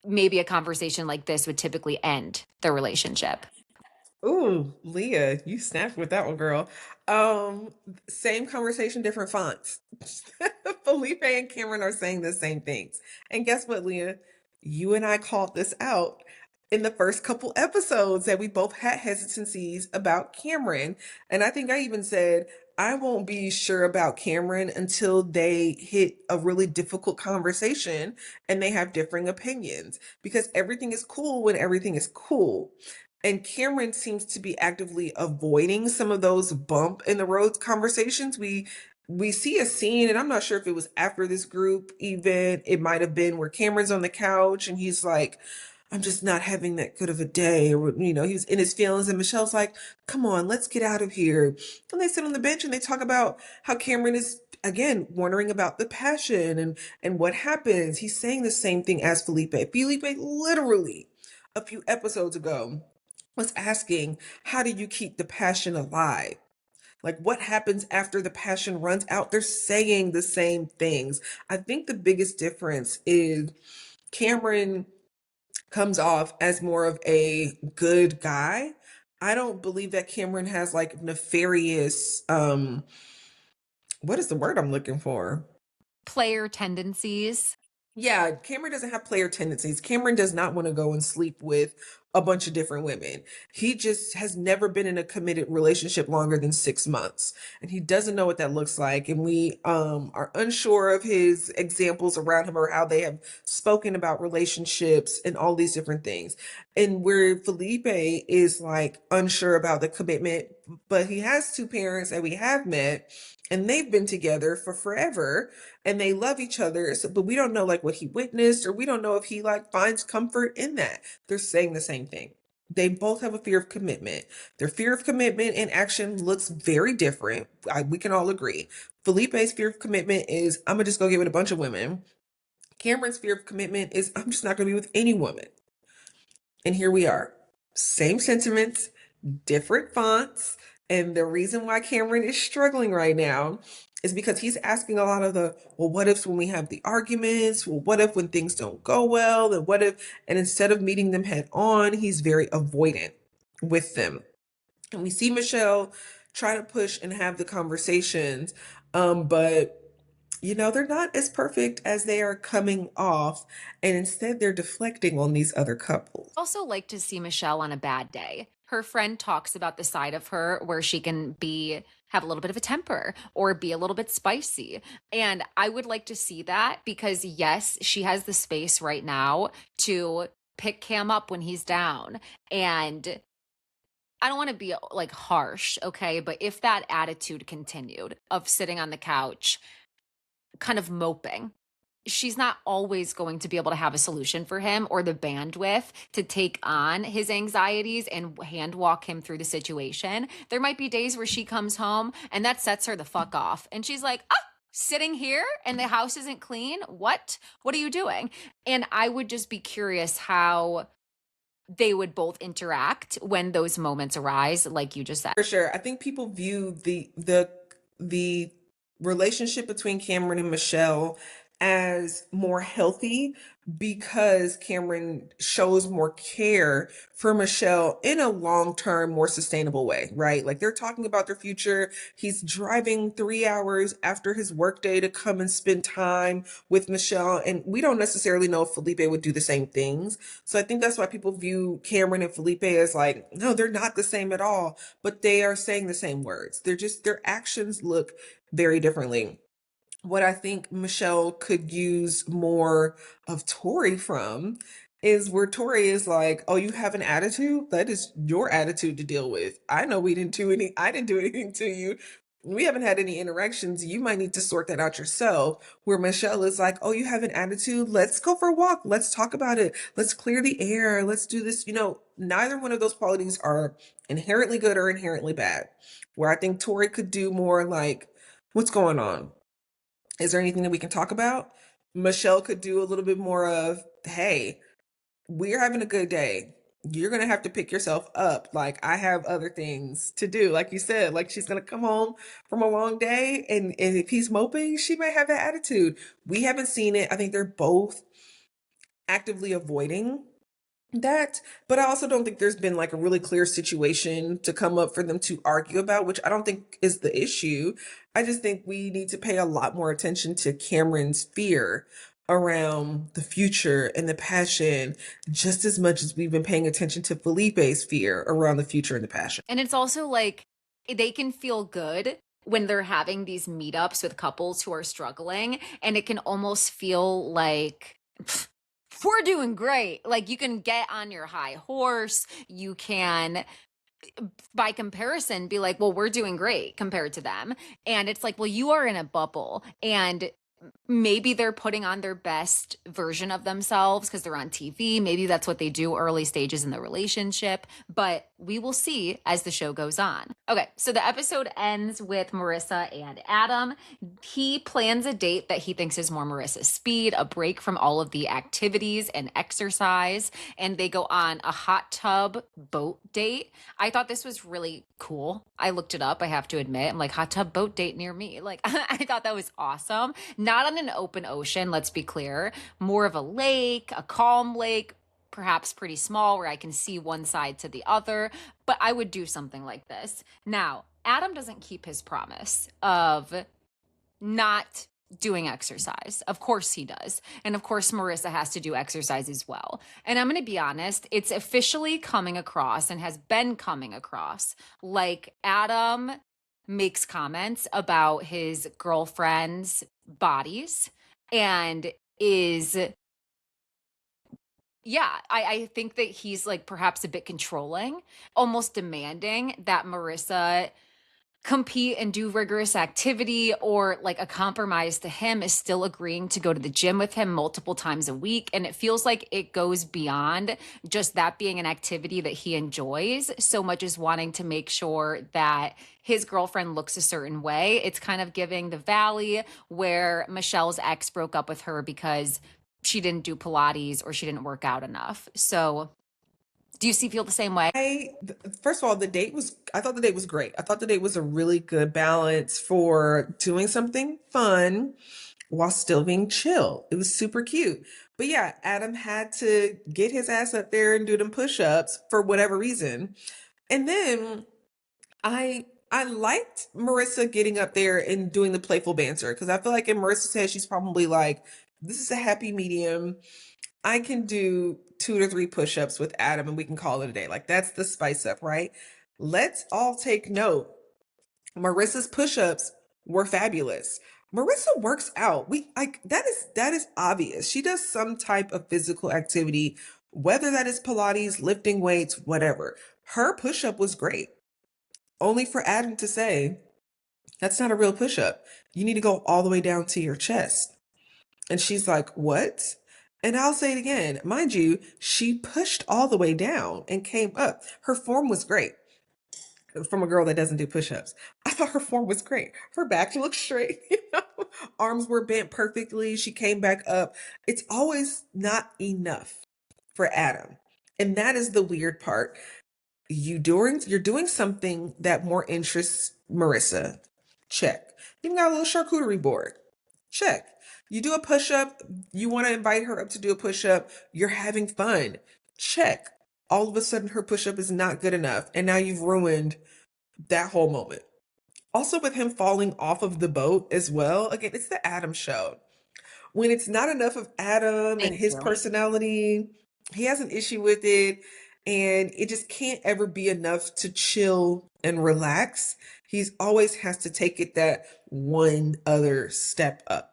maybe a conversation like this would typically end the relationship. Ooh, Leah, you snapped with that one, girl. Um, Same conversation, different fonts. Felipe and Cameron are saying the same things. And guess what, Leah? You and I called this out in the first couple episodes that we both had hesitancies about Cameron. And I think I even said, I won't be sure about Cameron until they hit a really difficult conversation and they have differing opinions, because everything is cool when everything is cool. And Cameron seems to be actively avoiding some of those bump in the road conversations. We see a scene, and I'm not sure if it was after this group event. It might have been where Cameron's on the couch and he's like, I'm just not having that good of a day. Or, he's in his feelings, and Michelle's like, come on, let's get out of here. And they sit on the bench and they talk about how Cameron is, again, wondering about the passion and what happens. He's saying the same thing as Felipe. Felipe literally a few episodes ago was asking, how do you keep the passion alive? Like, what happens after the passion runs out? They're saying the same things. I think the biggest difference is Cameron comes off as more of a good guy. I don't believe that Cameron has like nefarious, what is the word I'm looking for? player tendencies. Yeah, Cameron doesn't have player tendencies. Cameron does not want to go and sleep with a bunch of different women. He just has never been in a committed relationship longer than 6 months. And he doesn't know what that looks like. And we are unsure of his examples around him or how they have spoken about relationships and all these different things. And where Felipe is like unsure about the commitment, but he has two parents that we have met and they've been together for forever and they love each other. So, but we don't know like what he witnessed, or we don't know if he like finds comfort in that. They're saying the same thing. They both have a fear of commitment. Their fear of commitment and action looks very different. We can all agree. Felipe's fear of commitment is, I'm gonna just go get with a bunch of women. Cameron's fear of commitment is, I'm just not gonna be with any woman. And here we are. Same sentiments, different fonts. And the reason why Cameron is struggling right now is because he's asking a lot of the, well, what if when we have the arguments? Well, what if when things don't go well? And what if, and instead of meeting them head on, he's very avoidant with them. And we see Michelle try to push and have the conversations, but they're not as perfect as they are coming off, and instead they're deflecting on these other couples. Also like to see Michelle on a bad day. Her friend talks about the side of her where she can have a little bit of a temper or be a little bit spicy. And I would like to see that because yes, she has the space right now to pick Cam up when he's down. And I don't want to be like harsh, okay? But if that attitude continued of sitting on the couch, kind of moping, she's not always going to be able to have a solution for him or the bandwidth to take on his anxieties and hand walk him through the situation. There might be days where she comes home and that sets her the fuck off. And she's like, sitting here and the house isn't clean? What are you doing? And I would just be curious how they would both interact when those moments arise, like you just said. For sure. I think people view the relationship between Cameron and Michelle as more healthy because Cameron shows more care for Michelle in a long-term, more sustainable way, right? Like they're talking about their future. He's driving 3 hours after his workday to come and spend time with Michelle. And we don't necessarily know if Felipe would do the same things. So I think that's why people view Cameron and Felipe as like, no, they're not the same at all, but they are saying the same words. Their actions look very differently. What I think Michelle could use more of Tori from is where Tori is like, oh, you have an attitude? That is your attitude to deal with. I know I didn't do anything to you. We haven't had any interactions. You might need to sort that out yourself. Where Michelle is like, oh, you have an attitude? Let's go for a walk. Let's talk about it. Let's clear the air. Let's do this. Neither one of those qualities are inherently good or inherently bad. Where I think Tori could do more like, what's going on? Is there anything that we can talk about? Michelle could do a little bit more of, hey, we're having a good day. You're going to have to pick yourself up. Like, I have other things to do. Like you said, like she's going to come home from a long day. And if he's moping, she might have that attitude. We haven't seen it. I think they're both actively avoiding that, but I also don't think there's been like a really clear situation to come up for them to argue about, which I don't think is the issue. I just think we need to pay a lot more attention to Cameron's fear around the future and the passion, just as much as we've been paying attention to Felipe's fear around the future and the passion. And it's also like they can feel good when they're having these meetups with couples who are struggling, and it can almost feel like we're doing great. Like you can get on your high horse. You can, by comparison, be like, well, we're doing great compared to them. And it's like, well, you are in a bubble. And maybe they're putting on their best version of themselves because they're on TV. Maybe that's what they do early stages in the relationship, but we will see as the show goes on. Okay, so the episode ends with Marissa and Adam. He plans a date that he thinks is more Marissa's speed, a break from all of the activities and exercise, and they go on a hot tub boat date. I thought this was really cool. I looked it up, I have to admit. I'm like, hot tub boat date near me. Like, I thought that was awesome. Not on an open ocean, let's be clear. More of a lake, a calm lake, perhaps pretty small where I can see one side to the other, but I would do something like this. Now, Adam doesn't keep his promise of not doing exercise. Of course he does. And of course Marissa has to do exercise as well. And I'm going to be honest, it's officially coming across and has been coming across like Adam makes comments about his girlfriend's bodies and is I think that he's like perhaps a bit controlling, almost demanding that Marissa compete and do rigorous activity, or like a compromise to him is still agreeing to go to the gym with him multiple times a week. And it feels like it goes beyond just that being an activity that he enjoys so much as wanting to make sure that his girlfriend looks a certain way. It's kind of giving the Valley where Michelle's ex broke up with her because she didn't do Pilates or she didn't work out enough. So do you feel the same way? First of all, I thought the date was great. I thought the date was a really good balance for doing something fun while still being chill. It was super cute. But yeah, Adam had to get his ass up there and do them push-ups for whatever reason. And then I liked Marissa getting up there and doing the playful banter, because I feel like in Marissa's head, she's probably like, this is a happy medium. I can do 2 to 3 push-ups with Adam and we can call it a day. Like, that's the spice up, right? Let's all take note. Marissa's push-ups were fabulous. Marissa works out. We like that is obvious. She does some type of physical activity, whether that is Pilates, lifting weights, whatever. Her push-up was great. Only for Adam to say, that's not a real push-up. You need to go all the way down to your chest. And she's like, what? And I'll say it again. Mind you, she pushed all the way down and came up. Her form was great. From a girl that doesn't do push-ups, I thought her form was great. Her back looked straight, arms were bent perfectly. She came back up. It's always not enough for Adam. And that is the weird part. You're doing something that more interests Marissa. Check. You got a little charcuterie board. Check. You do a push-up. You want to invite her up to do a push-up. You're having fun. Check. All of a sudden, her push-up is not good enough. And now you've ruined that whole moment. Also, with him falling off of the boat as well. Again, it's the Adam show. When it's not enough of Adam and Thank his you. personality, he has an issue with it. And it just can't ever be enough to chill and relax. He's always has to take it that one other step up.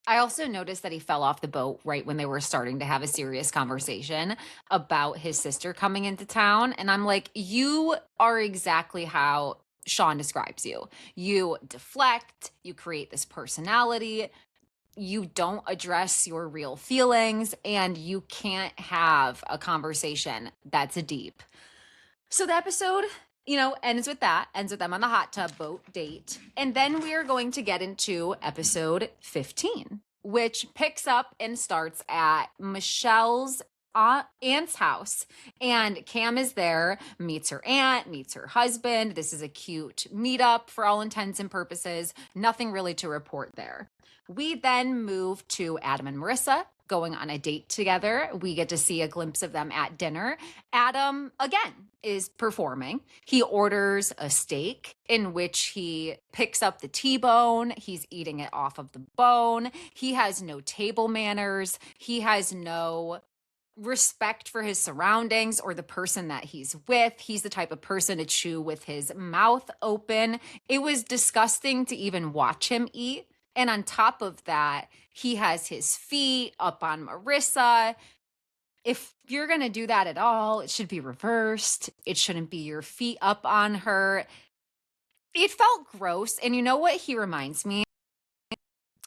I also noticed that he fell off the boat right when they were starting to have a serious conversation about his sister coming into town. And I'm like, you are exactly how Sean describes you. You deflect, you create this personality, you don't address your real feelings, and you can't have a conversation that's deep. So the episode, ends with that, ends with them on the hot tub boat date. And then we are going to get into episode 15, which picks up and starts at Michelle's aunt's house. And Cam is there, meets her aunt, meets her husband. This is a cute meetup for all intents and purposes. Nothing really to report there. We then move to Adam and Marissa going on a date together. We get to see a glimpse of them at dinner. Adam, again, is performing. He orders a steak in which he picks up the T-bone. He's eating it off of the bone. He has no table manners. He has no respect for his surroundings or the person that he's with. He's the type of person to chew with his mouth open. It was disgusting to even watch him eat. And on top of that, he has his feet up on Marissa. If you're going to do that at all, it should be reversed. It shouldn't be your feet up on her. It felt gross. And you know what he reminds me?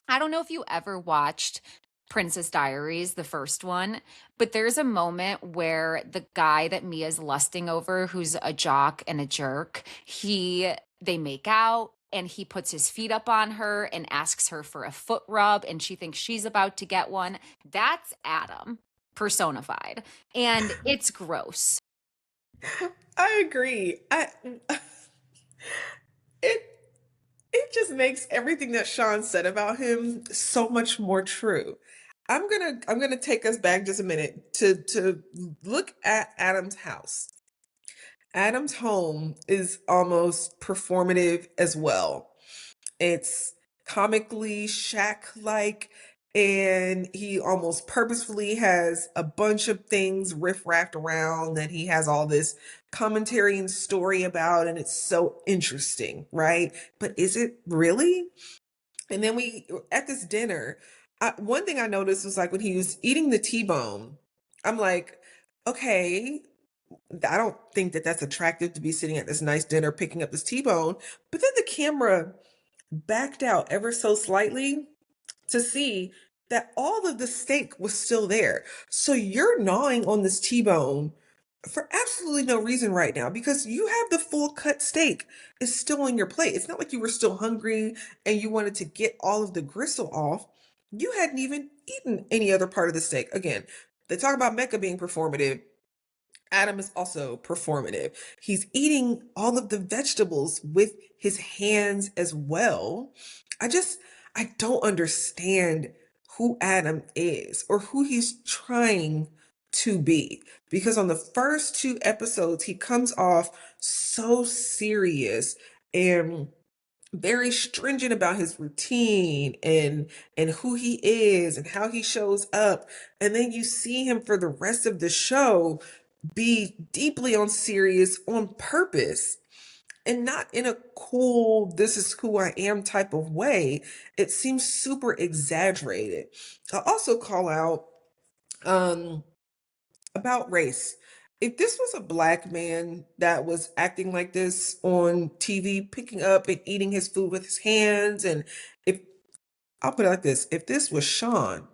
I don't know if you ever watched Princess Diaries, the first one, but there's a moment where the guy that Mia's lusting over, who's a jock and a jerk, they make out and he puts his feet up on her and asks her for a foot rub and she thinks she's about to get one. That's Adam personified. And it's gross. I agree. It it just makes everything that Sean said about him so much more true. I'm gonna take us back just a minute to look at Adam's house. Adam's home is almost performative as well. It's comically Shaq-like, and he almost purposefully has a bunch of things riff-raffed around that he has all this commentary and story about, and it's so interesting, right? But is it really? And then we at this dinner, one thing I noticed was like when he was eating the T-bone, I'm like, okay, I don't think that that's attractive to be sitting at this nice dinner picking up this T-bone. But then the camera backed out ever so slightly to see that all of the steak was still there. So you're gnawing on this T-bone for absolutely no reason right now because you have the full cut steak. It's still on your plate. It's not like you were still hungry and you wanted to get all of the gristle off. You hadn't even eaten any other part of the steak. Again, they talk about Mecca being performative. Adam is also performative. He's eating all of the vegetables with his hands as well. I just, I don't understand who Adam is or who he's trying to be. Because on the first two episodes, he comes off so serious and very stringent about his routine and who he is and how he shows up. And then you see him for the rest of the show be deeply on serious on purpose and not in a cool, this is who I am type of way. It seems super exaggerated. I'll also call out about race. If this was a black man that was acting like this on TV, picking up and eating his food with his hands, and if I'll put it like this, if this was Sean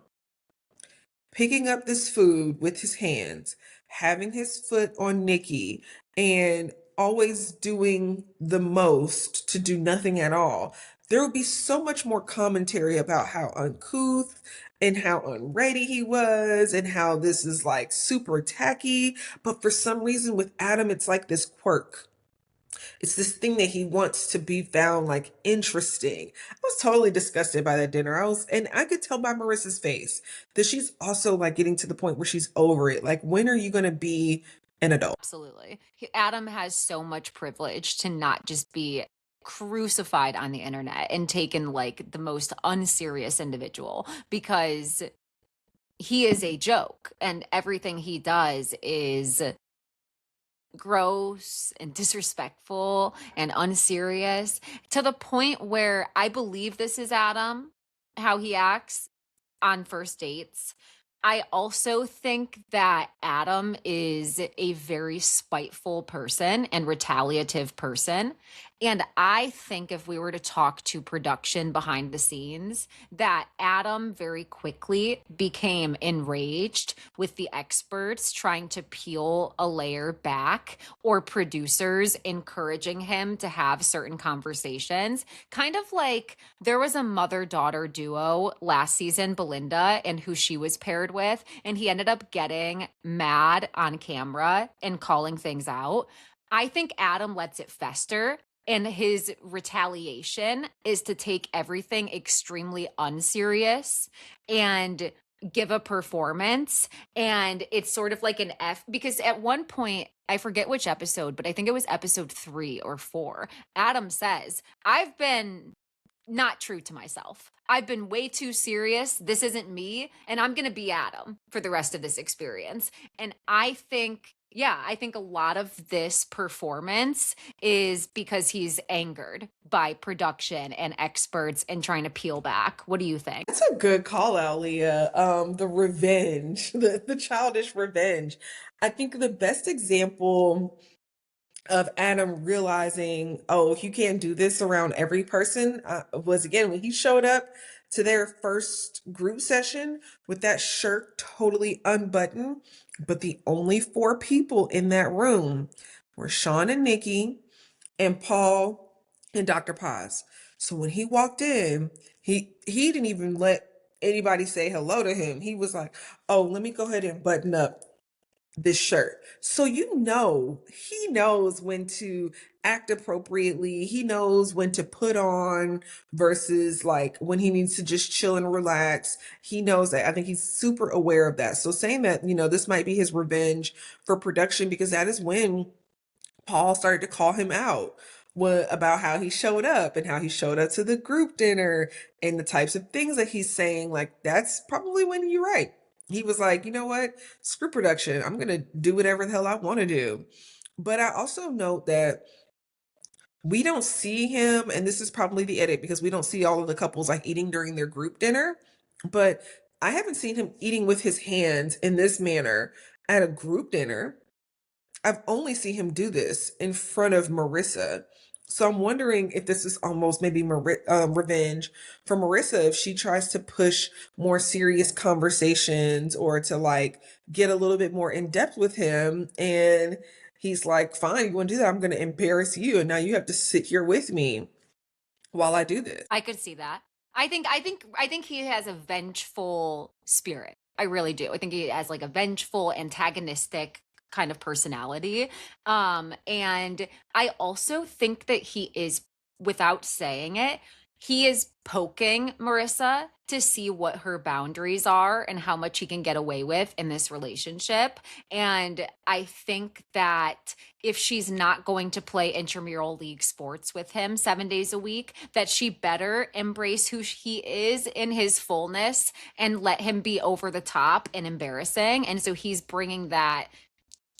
picking up this food with his hands, having his foot on Nikki, and always doing the most to do nothing at all, there would be so much more commentary about how uncouth and how unready he was and how this is like super tacky. But for some reason with Adam, it's like this quirk. It's this thing that he wants to be found like interesting. I was totally disgusted by that dinner. And I could tell by Marissa's face that she's also like getting to the point where she's over it. Like, when are you going to be an adult? Absolutely. Adam has so much privilege to not just be crucified on the internet and taken like the most unserious individual because he is a joke and everything he does is gross and disrespectful and unserious to the point where I believe this is Adam, how he acts on first dates. I also think that Adam is a very spiteful person and retaliative person. And I think if we were to talk to production behind the scenes, that Adam very quickly became enraged with the experts trying to peel a layer back or producers encouraging him to have certain conversations. Kind of like there was a mother-daughter duo last season, Belinda, and who she was paired with, and he ended up getting mad on camera and calling things out. I think Adam lets it fester. And his retaliation is to take everything extremely unserious and give a performance. And it's sort of like an F, because at one point, I forget which episode, but I think it was episode 3 or 4. Adam says, I've been not true to myself. I've been way too serious. This isn't me. And I'm going to be Adam for the rest of this experience. And I think, yeah, I think a lot of this performance is because he's angered by production and experts and trying to peel back. What do you think? That's a good call out, Leah. The revenge, the childish revenge. I think the best example of Adam realizing, oh, you can't do this around every person, was again when he showed up to their first group session with that shirt totally unbuttoned. But the only 4 people in that room were Sean and Nikki and Paul and Dr. Paz. So when he walked in, he didn't even let anybody say hello to him. He was like, oh, let me go ahead and button up this shirt. So you know, he knows when to act appropriately. He knows when to put on versus like when he needs to just chill and relax. He knows that. I think he's super aware of that. So saying that, this might be his revenge for production, because that is when Paul started to call him out about how he showed up and how he showed up to the group dinner and the types of things that he's saying. Like, that's probably when you're right. He was like, you know what? Screw production. I'm going to do whatever the hell I want to do. But I also note that we don't see him, and this is probably the edit because we don't see all of the couples like eating during their group dinner, but I haven't seen him eating with his hands in this manner at a group dinner. I've only seen him do this in front of Marissa. So I'm wondering if this is almost maybe revenge for Marissa if she tries to push more serious conversations or to like get a little bit more in depth with him. And he's like, fine, you want to do that? I'm going to embarrass you. And now you have to sit here with me while I do this. I could see that. I think he has a vengeful spirit. I really do. I think he has like a vengeful, antagonistic kind of personality. And I also think that he is, without saying it, he is poking Marissa to see what her boundaries are and how much he can get away with in this relationship. And I think that if she's not going to play intramural league sports with him 7 days a week, that she better embrace who he is in his fullness and let him be over the top and embarrassing. And so he's bringing that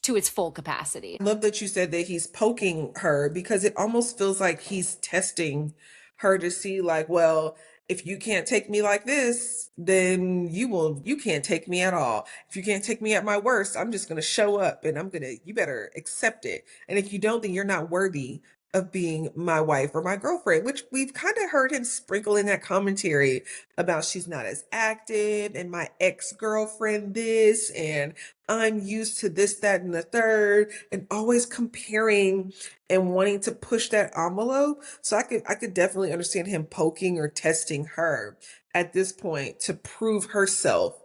to its full capacity. I love that you said that he's poking her because it almost feels like he's testing her to see like, well, if you can't take me like this, then you can't take me at all. If you can't take me at my worst, I'm just going to show up and you better accept it. And if you don't, then you're not worthy of being my wife or my girlfriend, which we've kind of heard him sprinkle in that commentary about she's not as active and my ex-girlfriend this and I'm used to this, that, and the third, and always comparing and wanting to push that envelope. So I could definitely understand him poking or testing her at this point to prove herself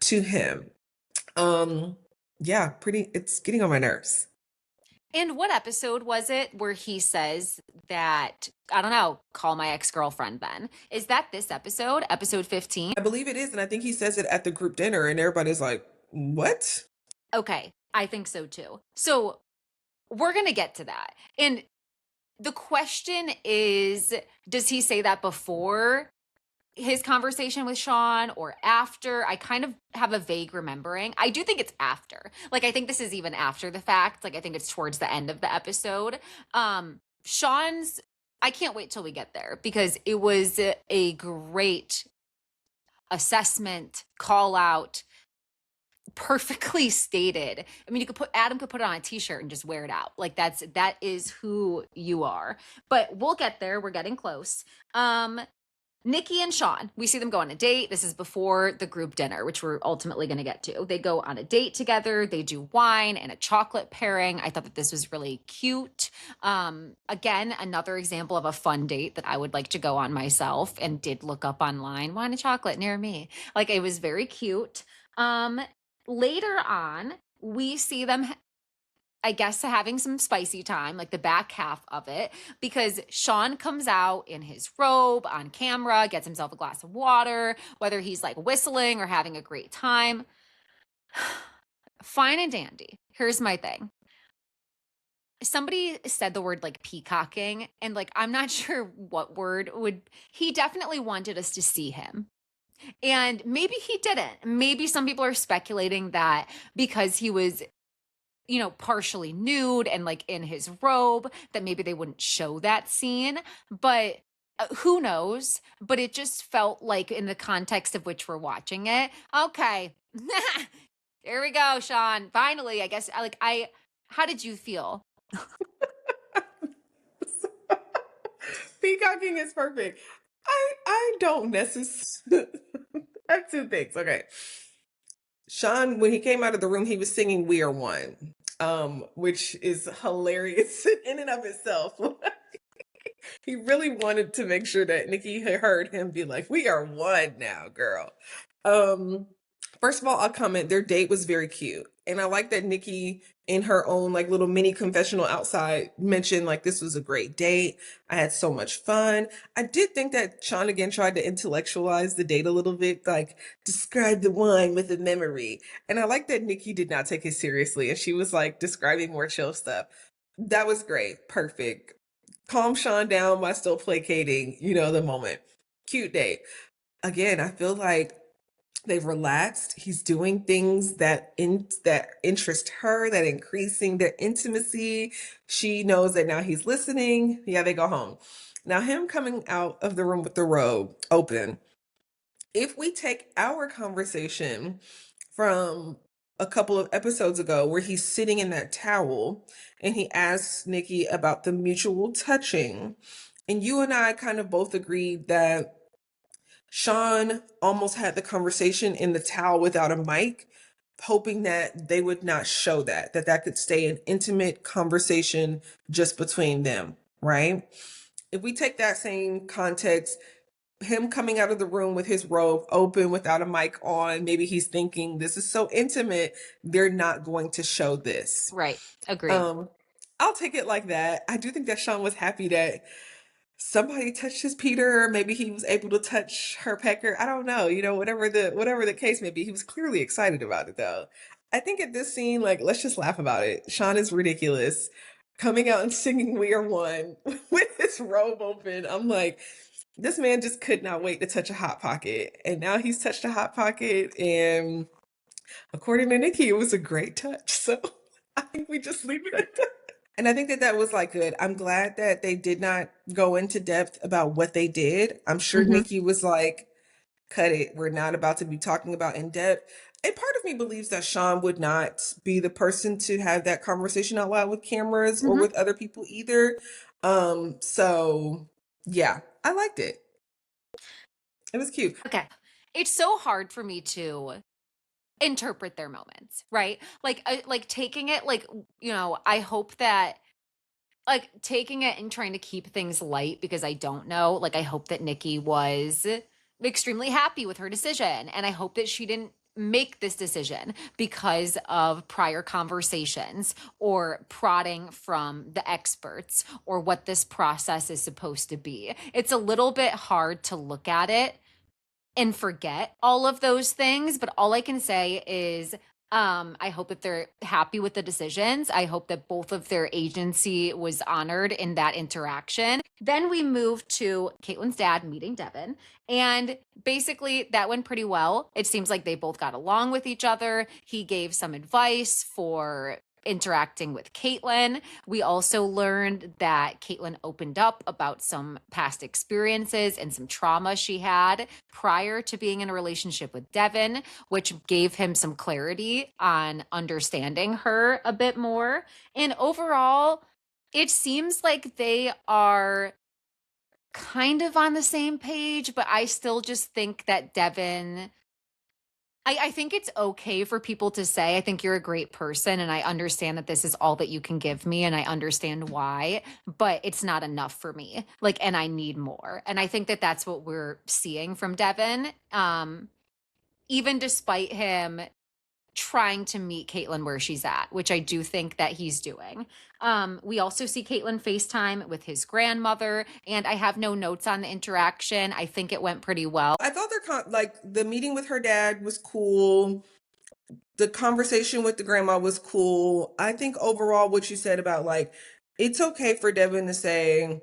to him. Yeah, it's getting on my nerves. And what episode was it where he says that, I don't know, call my ex-girlfriend then? Is that this episode, episode 15? I believe it is, and I think he says it at the group dinner, and everybody's like, what? Okay, I think so too. So we're going to get to that. And the question is, does he say that before his conversation with Sean or after? I kind of have a vague remembering. I do think it's after. Like, I think this is even after the fact. Like, I think it's towards the end of the episode. Sean's, I can't wait till we get there because it was a great assessment, call out, perfectly stated. I mean, Adam could put it on a t-shirt and just wear it out. Like that is who you are. But we'll get there. We're getting close. Nikki and Sean, we see them go on a date. This is before the group dinner, which we're ultimately going to get to. They go on a date together. They do wine and a chocolate pairing. I thought that this was really cute. Again, another example of a fun date that I would like to go on myself and did look up online, wine and chocolate near me. Like, it was very cute. Later on, we see them, I guess, having some spicy time, like the back half of it, because Sean comes out in his robe on camera, gets himself a glass of water, whether he's like whistling or having a great time. Fine and dandy. Here's my thing. Somebody said the word like peacocking, and like, I'm not sure what word he definitely wanted us to see him. And maybe he didn't. Maybe some people are speculating that because he was, partially nude and like in his robe, that maybe they wouldn't show that scene. But who knows? But it just felt like, in the context of which we're watching it, okay, here we go, Sean. Finally, I guess, how did you feel? Peacocking is perfect. I don't necessarily. I have two things. Okay. Sean, when he came out of the room, he was singing "We Are One," which is hilarious in and of itself. He really wanted to make sure that Nikki heard him be like, "We are one now, girl." First of all, I'll comment, their date was very cute. And I like that Nikki, in her own like little mini confessional outside, mentioned like this was a great date. I had so much fun. I did think that Sean again tried to intellectualize the date a little bit, like describe the wine with a memory. And I like that Nikki did not take it seriously and she was like describing more chill stuff. That was great. Perfect. calm Sean down by still placating, the moment. Cute date. Again, I feel like they've relaxed. He's doing things that interest her, that increasing their intimacy. She knows that now he's listening. Yeah, they go home. Now him coming out of the room with the robe open. If we take our conversation from a couple of episodes ago where he's sitting in that towel and he asks Nikki about the mutual touching, and you and I kind of both agreed that Sean almost had the conversation in the towel without a mic, hoping that they would not show that could stay an intimate conversation just between them, right? If we take that same context, him coming out of the room with his robe open without a mic on, maybe he's thinking this is so intimate, they're not going to show this. Right. Agreed. I'll take it like that. I do think that Sean was happy that somebody touched his Peter, maybe he was able to touch her pecker. I don't know, whatever the case may be. He was clearly excited about it though. I think at this scene, like, let's just laugh about it. Sean is ridiculous. Coming out and singing We Are One with his robe open. I'm like, this man just could not wait to touch a hot pocket. And now he's touched a hot pocket. And according to Nikki, it was a great touch. So I think we just leave it at that. And I think that was like good. I'm glad that they did not go into depth about what they did. I'm sure Nikki was like, cut it. We're not about to be talking about in depth. And part of me believes that Sean would not be the person to have that conversation out loud with cameras or with other people either. So yeah, I liked it. It was cute. Okay. It's so hard for me to interpret their moments, right? Like taking it like, I hope that like taking it and trying to keep things light because I don't know, like I hope that Nikki was extremely happy with her decision and I hope that she didn't make this decision because of prior conversations or prodding from the experts or what this process is supposed to be. It's a little bit hard to look at it and forget all of those things. But all I can say is I hope that they're happy with the decisions. I hope that both of their agency was honored in that interaction. Then we moved to Caitlin's dad meeting Devin. And basically that went pretty well. It seems like they both got along with each other. He gave some advice for interacting with Caitlin. We also learned that Caitlin opened up about some past experiences and some trauma she had prior to being in a relationship with Devin, which gave him some clarity on understanding her a bit more. And overall, it seems like they are kind of on the same page, but I still just think that Devin, I think it's okay for people to say, I think you're a great person and I understand that this is all that you can give me and I understand why, but it's not enough for me. Like, and I need more. And I think that that's what we're seeing from Devin. Even despite him trying to meet Caitlin where she's at, which I do think that he's doing. We also see Caitlin FaceTime with his grandmother, and I have no notes on the interaction. I think it went pretty well. I thought like the meeting with her dad was cool. The conversation with the grandma was cool. I think overall what you said about like, it's okay for Devin to say,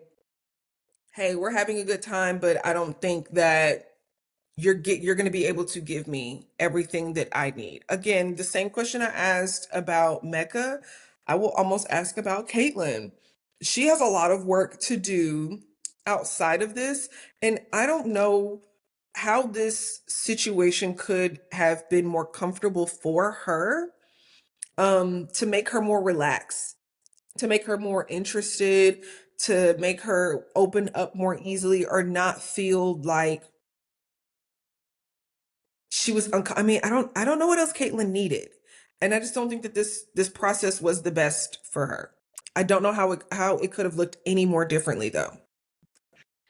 hey, we're having a good time, but I don't think that you're going to be able to give me everything that I need. Again, the same question I asked about Mecca, I will almost ask about Caitlin. She has a lot of work to do outside of this, and I don't know how this situation could have been more comfortable for her, to make her more relaxed, to make her more interested, to make her open up more easily or not feel like she was I mean, I don't know what else Caitlin needed. And I just don't think that this process was the best for her. I don't know how it could have looked any more differently though.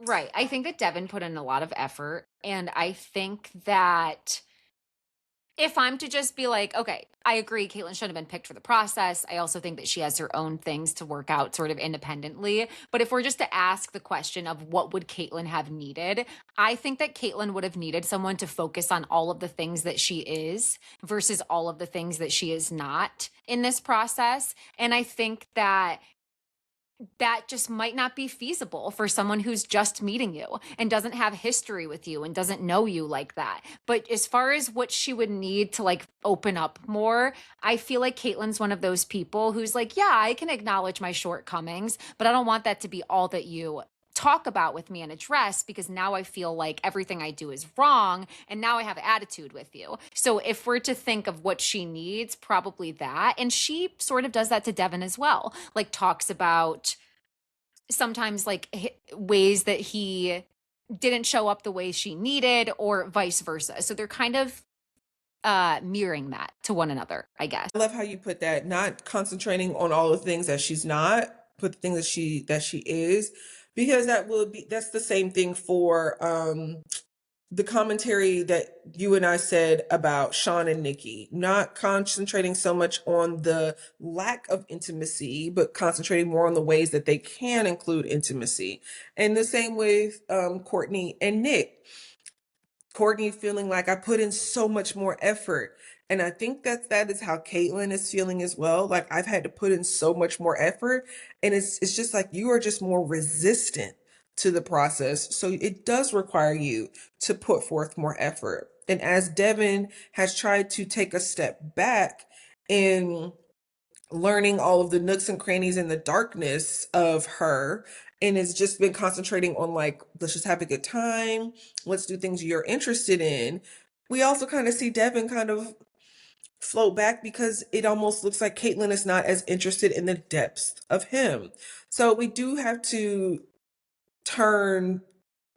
Right. I think that Devin put in a lot of effort. And I think that if I'm to just be like, okay, I agree, Caitlin should have been picked for the process. I also think that she has her own things to work out sort of independently. But if we're just to ask the question of what would Caitlin have needed, I think that Caitlin would have needed someone to focus on all of the things that she is versus all of the things that she is not in this process. And I think that that just might not be feasible for someone who's just meeting you and doesn't have history with you and doesn't know you like that. But as far as what she would need to like open up more, I feel like Caitlin's one of those people who's like, yeah, I can acknowledge my shortcomings, but I don't want that to be all that you talk about with me and address, because now I feel like everything I do is wrong and now I have attitude with you. So if we're to think of what she needs, probably that. And she sort of does that to Devin as well. Like talks about sometimes like ways that he didn't show up the way she needed or vice versa. So they're kind of mirroring that to one another, I guess. I love how you put that, not concentrating on all the things that she's not, but the things that she is, because that's the same thing for the commentary that you and I said about Sean and Nikki, not concentrating so much on the lack of intimacy, but concentrating more on the ways that they can include intimacy. And the same with Courtney and Nick. Courtney feeling like I put in so much more effort. And I think that is how Caitlin is feeling as well. Like I've had to put in so much more effort. And it's just like you are just more resistant to the process. So it does require you to put forth more effort. And as Devin has tried to take a step back in learning all of the nooks and crannies in the darkness of her, and it's just been concentrating on like, let's just have a good time, let's do things you're interested in. We also kind of see Devin kind of float back because it almost looks like Caitlin is not as interested in the depths of him. So we do have to turn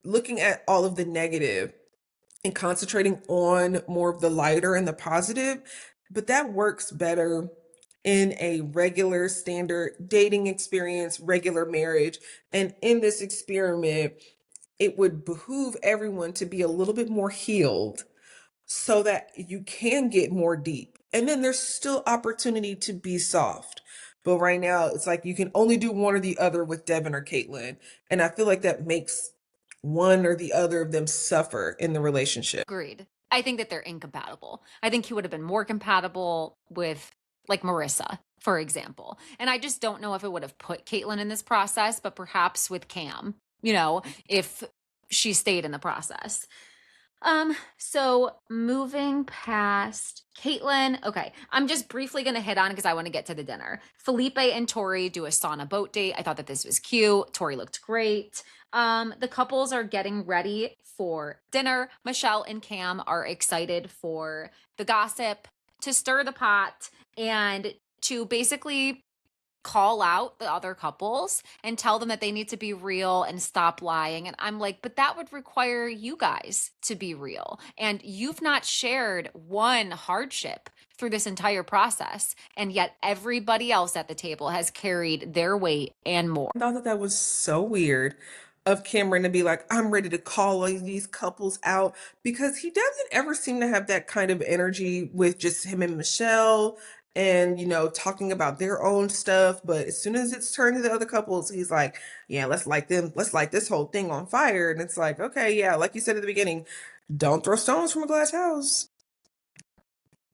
looking at all of the negative and concentrating on more of the lighter and the positive. But that works better in a regular standard dating experience, regular marriage. And in this experiment, it would behoove everyone to be a little bit more healed so that you can get more deep. And then there's still opportunity to be soft. But right now, it's like you can only do one or the other with Devin or Caitlin. And I feel like that makes one or the other of them suffer in the relationship. Agreed. I think that they're incompatible. I think he would have been more compatible with like Marissa, for example. And I just don't know if it would have put Caitlin in this process, but perhaps with Cam, if she stayed in the process. So moving past Caitlin, okay, I'm just briefly gonna hit on because I want to get to the dinner. Felipe and Tori do a sauna boat date. I thought that this was cute. Tori looked great. The couples are getting ready for dinner. Michelle and Cam are excited for the gossip, to stir the pot, and to basically call out the other couples and tell them that they need to be real and stop lying. And I'm like, but that would require you guys to be real. And you've not shared one hardship through this entire process. And yet everybody else at the table has carried their weight and more. I thought that was so weird of Cameron to be like, I'm ready to call all these couples out, because he doesn't ever seem to have that kind of energy with just him and Michelle and, talking about their own stuff. But as soon as it's turned to the other couples, he's like, yeah, let's light this whole thing on fire. And it's like, okay, yeah, like you said at the beginning, don't throw stones from a glass house.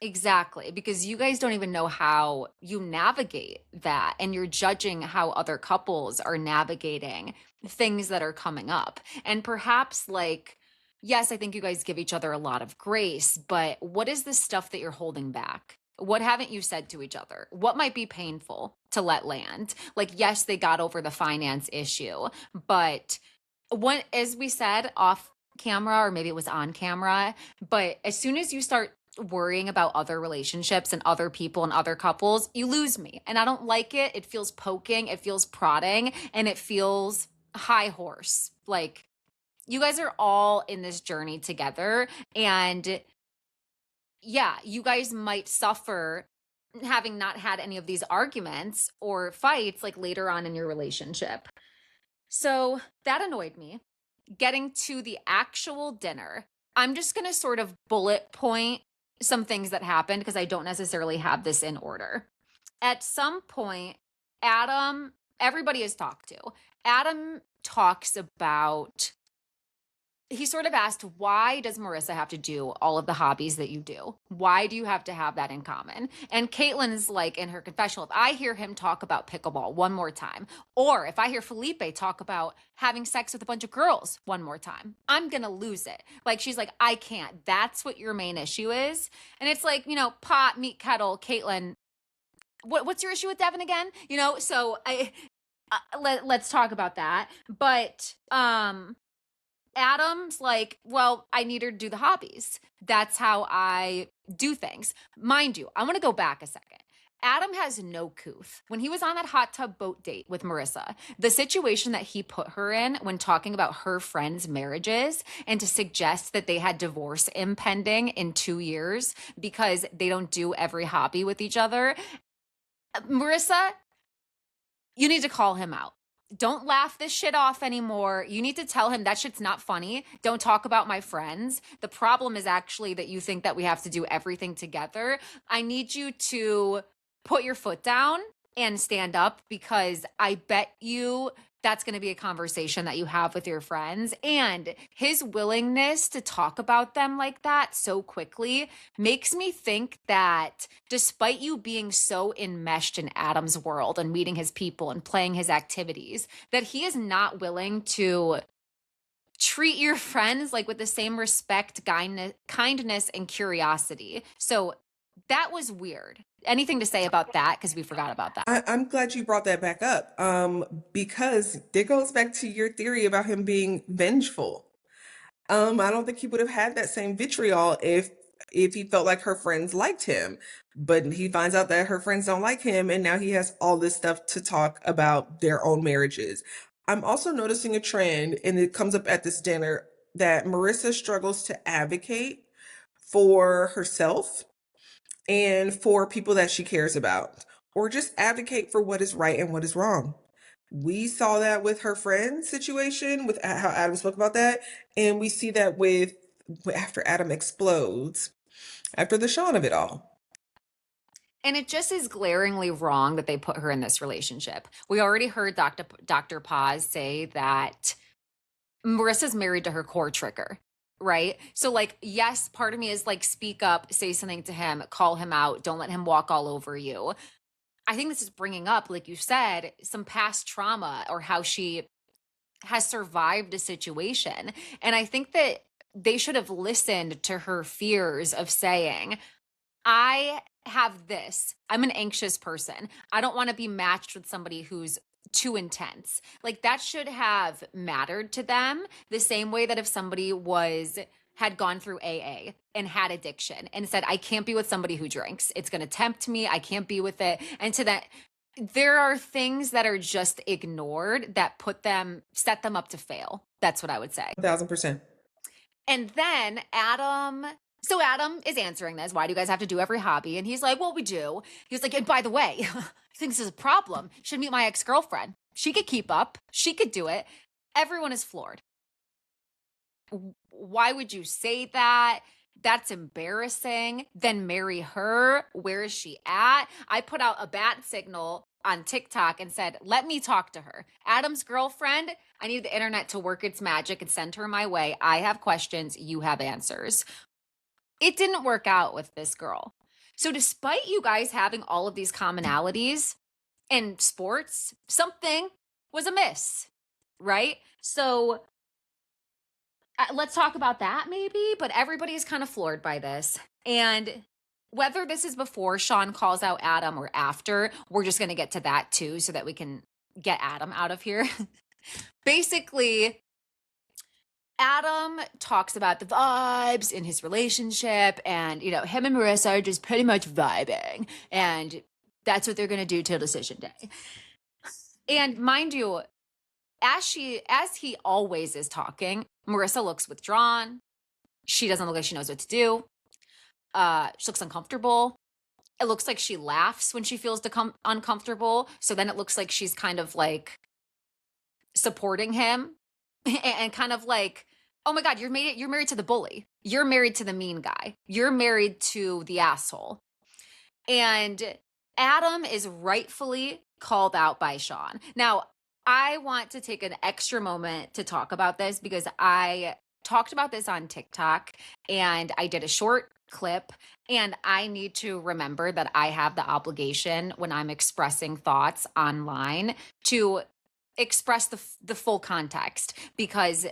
Exactly, because you guys don't even know how you navigate that, and you're judging how other couples are navigating things that are coming up. And perhaps, like, yes, I think you guys give each other a lot of grace, but what is the stuff that you're holding back? What haven't you said to each other? What might be painful to let land? Like, yes, they got over the finance issue, but as we said off camera, or maybe it was on camera, but as soon as you start worrying about other relationships and other people and other couples, you lose me. And I don't like it. It feels poking, it feels prodding, and it feels high horse. Like, you guys are all in this journey together. And yeah, you guys might suffer having not had any of these arguments or fights like later on in your relationship. So that annoyed me. Getting to the actual dinner, I'm just going to sort of bullet point some things that happened because I don't necessarily have this in order. At some point, everybody is talked to. Adam talks about he sort of asked, why does Marissa have to do all of the hobbies that you do? Why do you have to have that in common? And Caitlin's like in her confessional, if I hear him talk about pickleball one more time, or if I hear Felipe talk about having sex with a bunch of girls one more time, I'm going to lose it. Like, she's like, I can't. That's what your main issue is. And it's like, pot, meat, kettle, Caitlin, what's your issue with Devin again? So let's talk about that. But, Adam's like, well, I need her to do the hobbies. That's how I do things. Mind you, I want to go back a second. Adam has no couth. When he was on that hot tub boat date with Marissa, the situation that he put her in when talking about her friends' marriages and to suggest that they had divorce impending in 2 years because they don't do every hobby with each other. Marissa, you need to call him out. Don't laugh this shit off anymore. You need to tell him that shit's not funny. Don't talk about my friends. The problem is actually that you think that we have to do everything together. I need you to put your foot down and stand up, because I bet you that's going to be a conversation that you have with your friends. And his willingness to talk about them like that so quickly makes me think that despite you being so enmeshed in Adam's world and meeting his people and playing his activities, that he is not willing to treat your friends like with the same respect, kindness, and curiosity. So that was weird. Anything to say about that? Because we forgot about that. I'm glad you brought that back up, because it goes back to your theory about him being vengeful. I don't think he would have had that same vitriol if he felt like her friends liked him. But he finds out that her friends don't like him, and now he has all this stuff to talk about their own marriages. I'm also noticing a trend, and it comes up at this dinner, that Marissa struggles to advocate for herself and for people that she cares about, or just advocate for what is right and what is wrong. We saw that with her friend situation, with how Adam spoke about that, and we see that with after Adam explodes, after the Sean of it all. And it just is glaringly wrong that they put her in this relationship. We already heard Dr. Paz say that Marissa's married to her core trigger, right? So, like, yes, part of me is like, speak up, say something to him, call him out, don't let him walk all over you. I think this is bringing up, like you said, some past trauma or how she has survived a situation. And I think that they should have listened to her fears of saying, I have this. I'm an anxious person. I don't want to be matched with somebody who's too intense. Like, that should have mattered to them the same way that if somebody had gone through AA and had addiction and said, I can't be with somebody who drinks. It's going to tempt me. I can't be with it. And to that, there are things that are just ignored that set them up to fail. That's what I would say. 1,000%. And then Adam is answering this. Why do you guys have to do every hobby? And he's like, well, we do. He was like, and by the way, I think this is a problem. You should meet my ex-girlfriend. She could keep up. She could do it. Everyone is floored. Why would you say that? That's embarrassing. Then marry her. Where is she at? I put out a bat signal on TikTok and said, let me talk to her. Adam's girlfriend, I need the internet to work its magic and send her my way. I have questions. You have answers. It didn't work out with this girl. So despite you guys having all of these commonalities in sports, something was amiss, right? So let's talk about that maybe, but everybody is kind of floored by this. And whether this is before Sean calls out Adam or after, we're just going to get to that too so that we can get Adam out of here. Basically, Adam talks about the vibes in his relationship and, him and Marissa are just pretty much vibing. And that's what they're going to do till decision day. And mind you, as he always is talking, Marissa looks withdrawn. She doesn't look like she knows what to do. She looks uncomfortable. It looks like she laughs when she feels uncomfortable. So then it looks like she's kind of like supporting him and kind of like, oh my God, you're married to the bully. You're married to the mean guy. You're married to the asshole. And Adam is rightfully called out by Sean. Now, I want to take an extra moment to talk about this because I talked about this on TikTok, and I did a short clip, and I need to remember that I have the obligation when I'm expressing thoughts online to express the full context, because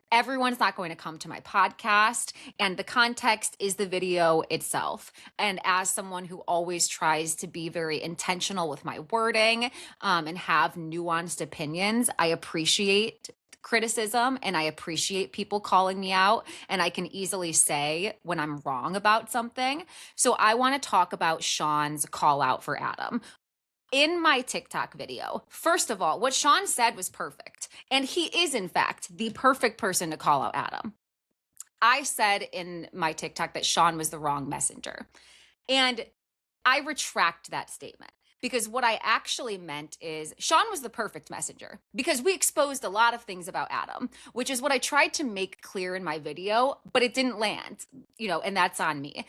everyone's not going to come to my podcast, and the context is the video itself. And as someone who always tries to be very intentional with my wording, and have nuanced opinions, I appreciate criticism and I appreciate people calling me out, and I can easily say when I'm wrong about something. So I want to talk about Sean's call out for Adam. In my TikTok video, first of all, what Sean said was perfect. And he is, in fact, the perfect person to call out Adam. I said in my TikTok that Sean was the wrong messenger. And I retract that statement, because what I actually meant is Sean was the perfect messenger, because we exposed a lot of things about Adam, which is what I tried to make clear in my video, but it didn't land, and that's on me.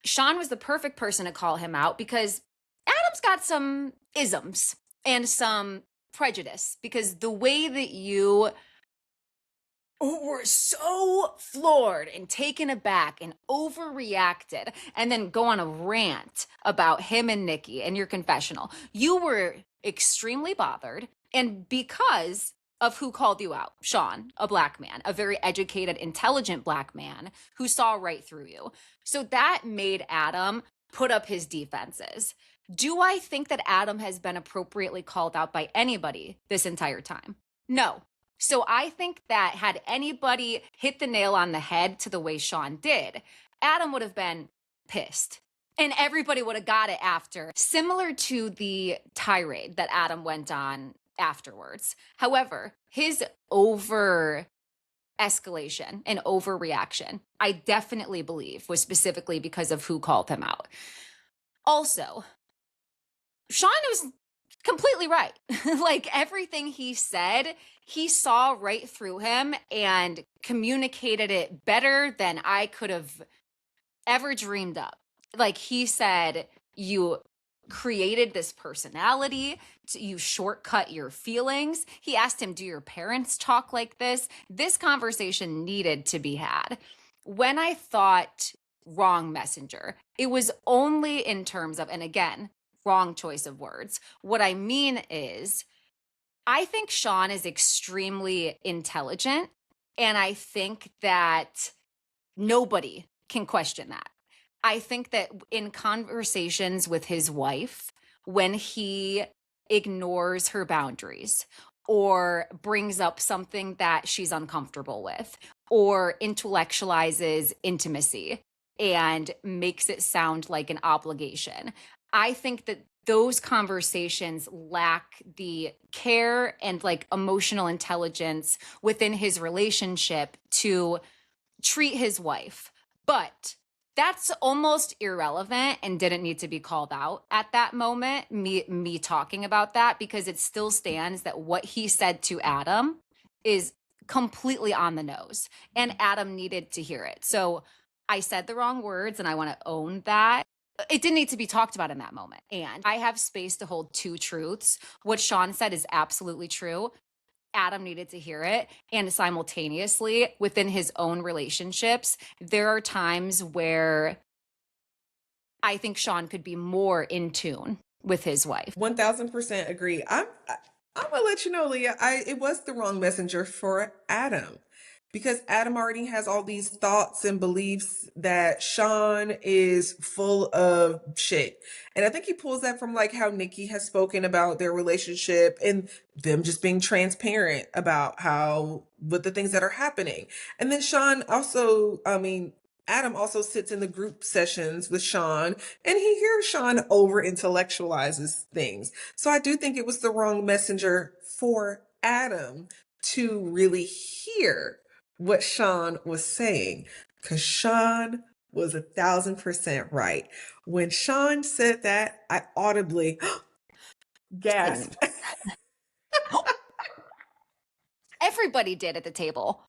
Sean was the perfect person to call him out because Adam's got some isms and some prejudice, because the way that you were so floored and taken aback and overreacted and then go on a rant about him and Nikki and your confessional, you were extremely bothered. And because of who called you out, Sean, a black man, a very educated, intelligent black man who saw right through you. So that made Adam put up his defenses. Do I think that Adam has been appropriately called out by anybody this entire time? No. So I think that had anybody hit the nail on the head to the way Sean did, Adam would have been pissed. And everybody would have got it after, similar to the tirade that Adam went on afterwards. However, his over escalation and overreaction, I definitely believe, was specifically because of who called him out. Also, Sean was completely right. Like, everything he said, he saw right through him and communicated it better than I could have ever dreamed up. Like, he said, you created this personality, you shortcut your feelings. He asked him, do your parents talk like this? This conversation needed to be had. When I thought wrong messenger, it was only in terms of, and again, wrong choice of words. What I mean is, I think Sean is extremely intelligent, and I think that nobody can question that. I think that in conversations with his wife, when he ignores her boundaries or brings up something that she's uncomfortable with or intellectualizes intimacy and makes it sound like an obligation, I think that those conversations lack the care and like emotional intelligence within his relationship to treat his wife. But that's almost irrelevant and didn't need to be called out at that moment, me talking about that, because it still stands that what he said to Adam is completely on the nose, and Adam needed to hear it. So I said the wrong words, and I want to own that. It didn't need to be talked about in that moment. And I have space to hold two truths. What Sean said is absolutely true. Adam needed to hear it. And simultaneously, within his own relationships, there are times where I think Sean could be more in tune with his wife. 1000% agree. I'm gonna let you know, Leah. It was the wrong messenger for Adam, because Adam already has all these thoughts and beliefs that Sean is full of shit. And I think he pulls that from like how Nikki has spoken about their relationship and them just being transparent about what the things that are happening. And then Sean also, Adam also sits in the group sessions with Sean, and he hears Sean over intellectualizes things. So I do think it was the wrong messenger for Adam to really hear what Sean was saying, because Sean was 1000% right. When Sean said that, I audibly gasped. Everybody did at the table.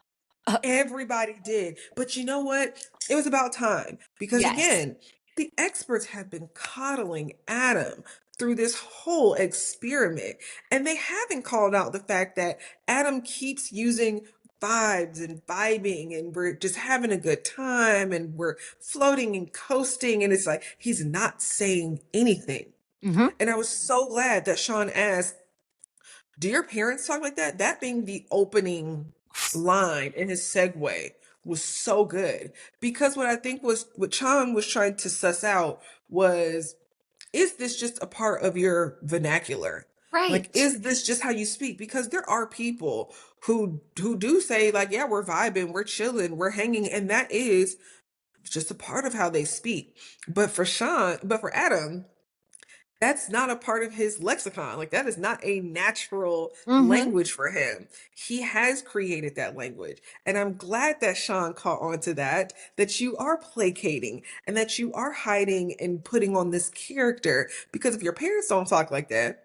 Everybody did. But you know what? It was about time, because Yes. again, the experts have been coddling Adam through this whole experiment, and they haven't called out the fact that Adam keeps using vibes and vibing, and we're just having a good time, and we're floating and coasting, and it's like he's not saying anything. Mm-hmm. And I was so glad that Sean asked, do your parents talk like that? That being the opening line in his segue was so good. Because what I think was what Sean was trying to suss out was, is this just a part of your vernacular? Like, Right. is this just how you speak? Because there are people who do say, like, yeah, we're vibing, we're chilling, we're hanging, and that is just a part of how they speak. But for Adam, that's not a part of his lexicon. Like, that is not a natural Mm-hmm. language for him. He has created that language. And I'm glad that Sean caught on to that you are placating and that you are hiding and putting on this character. Because if your parents don't talk like that,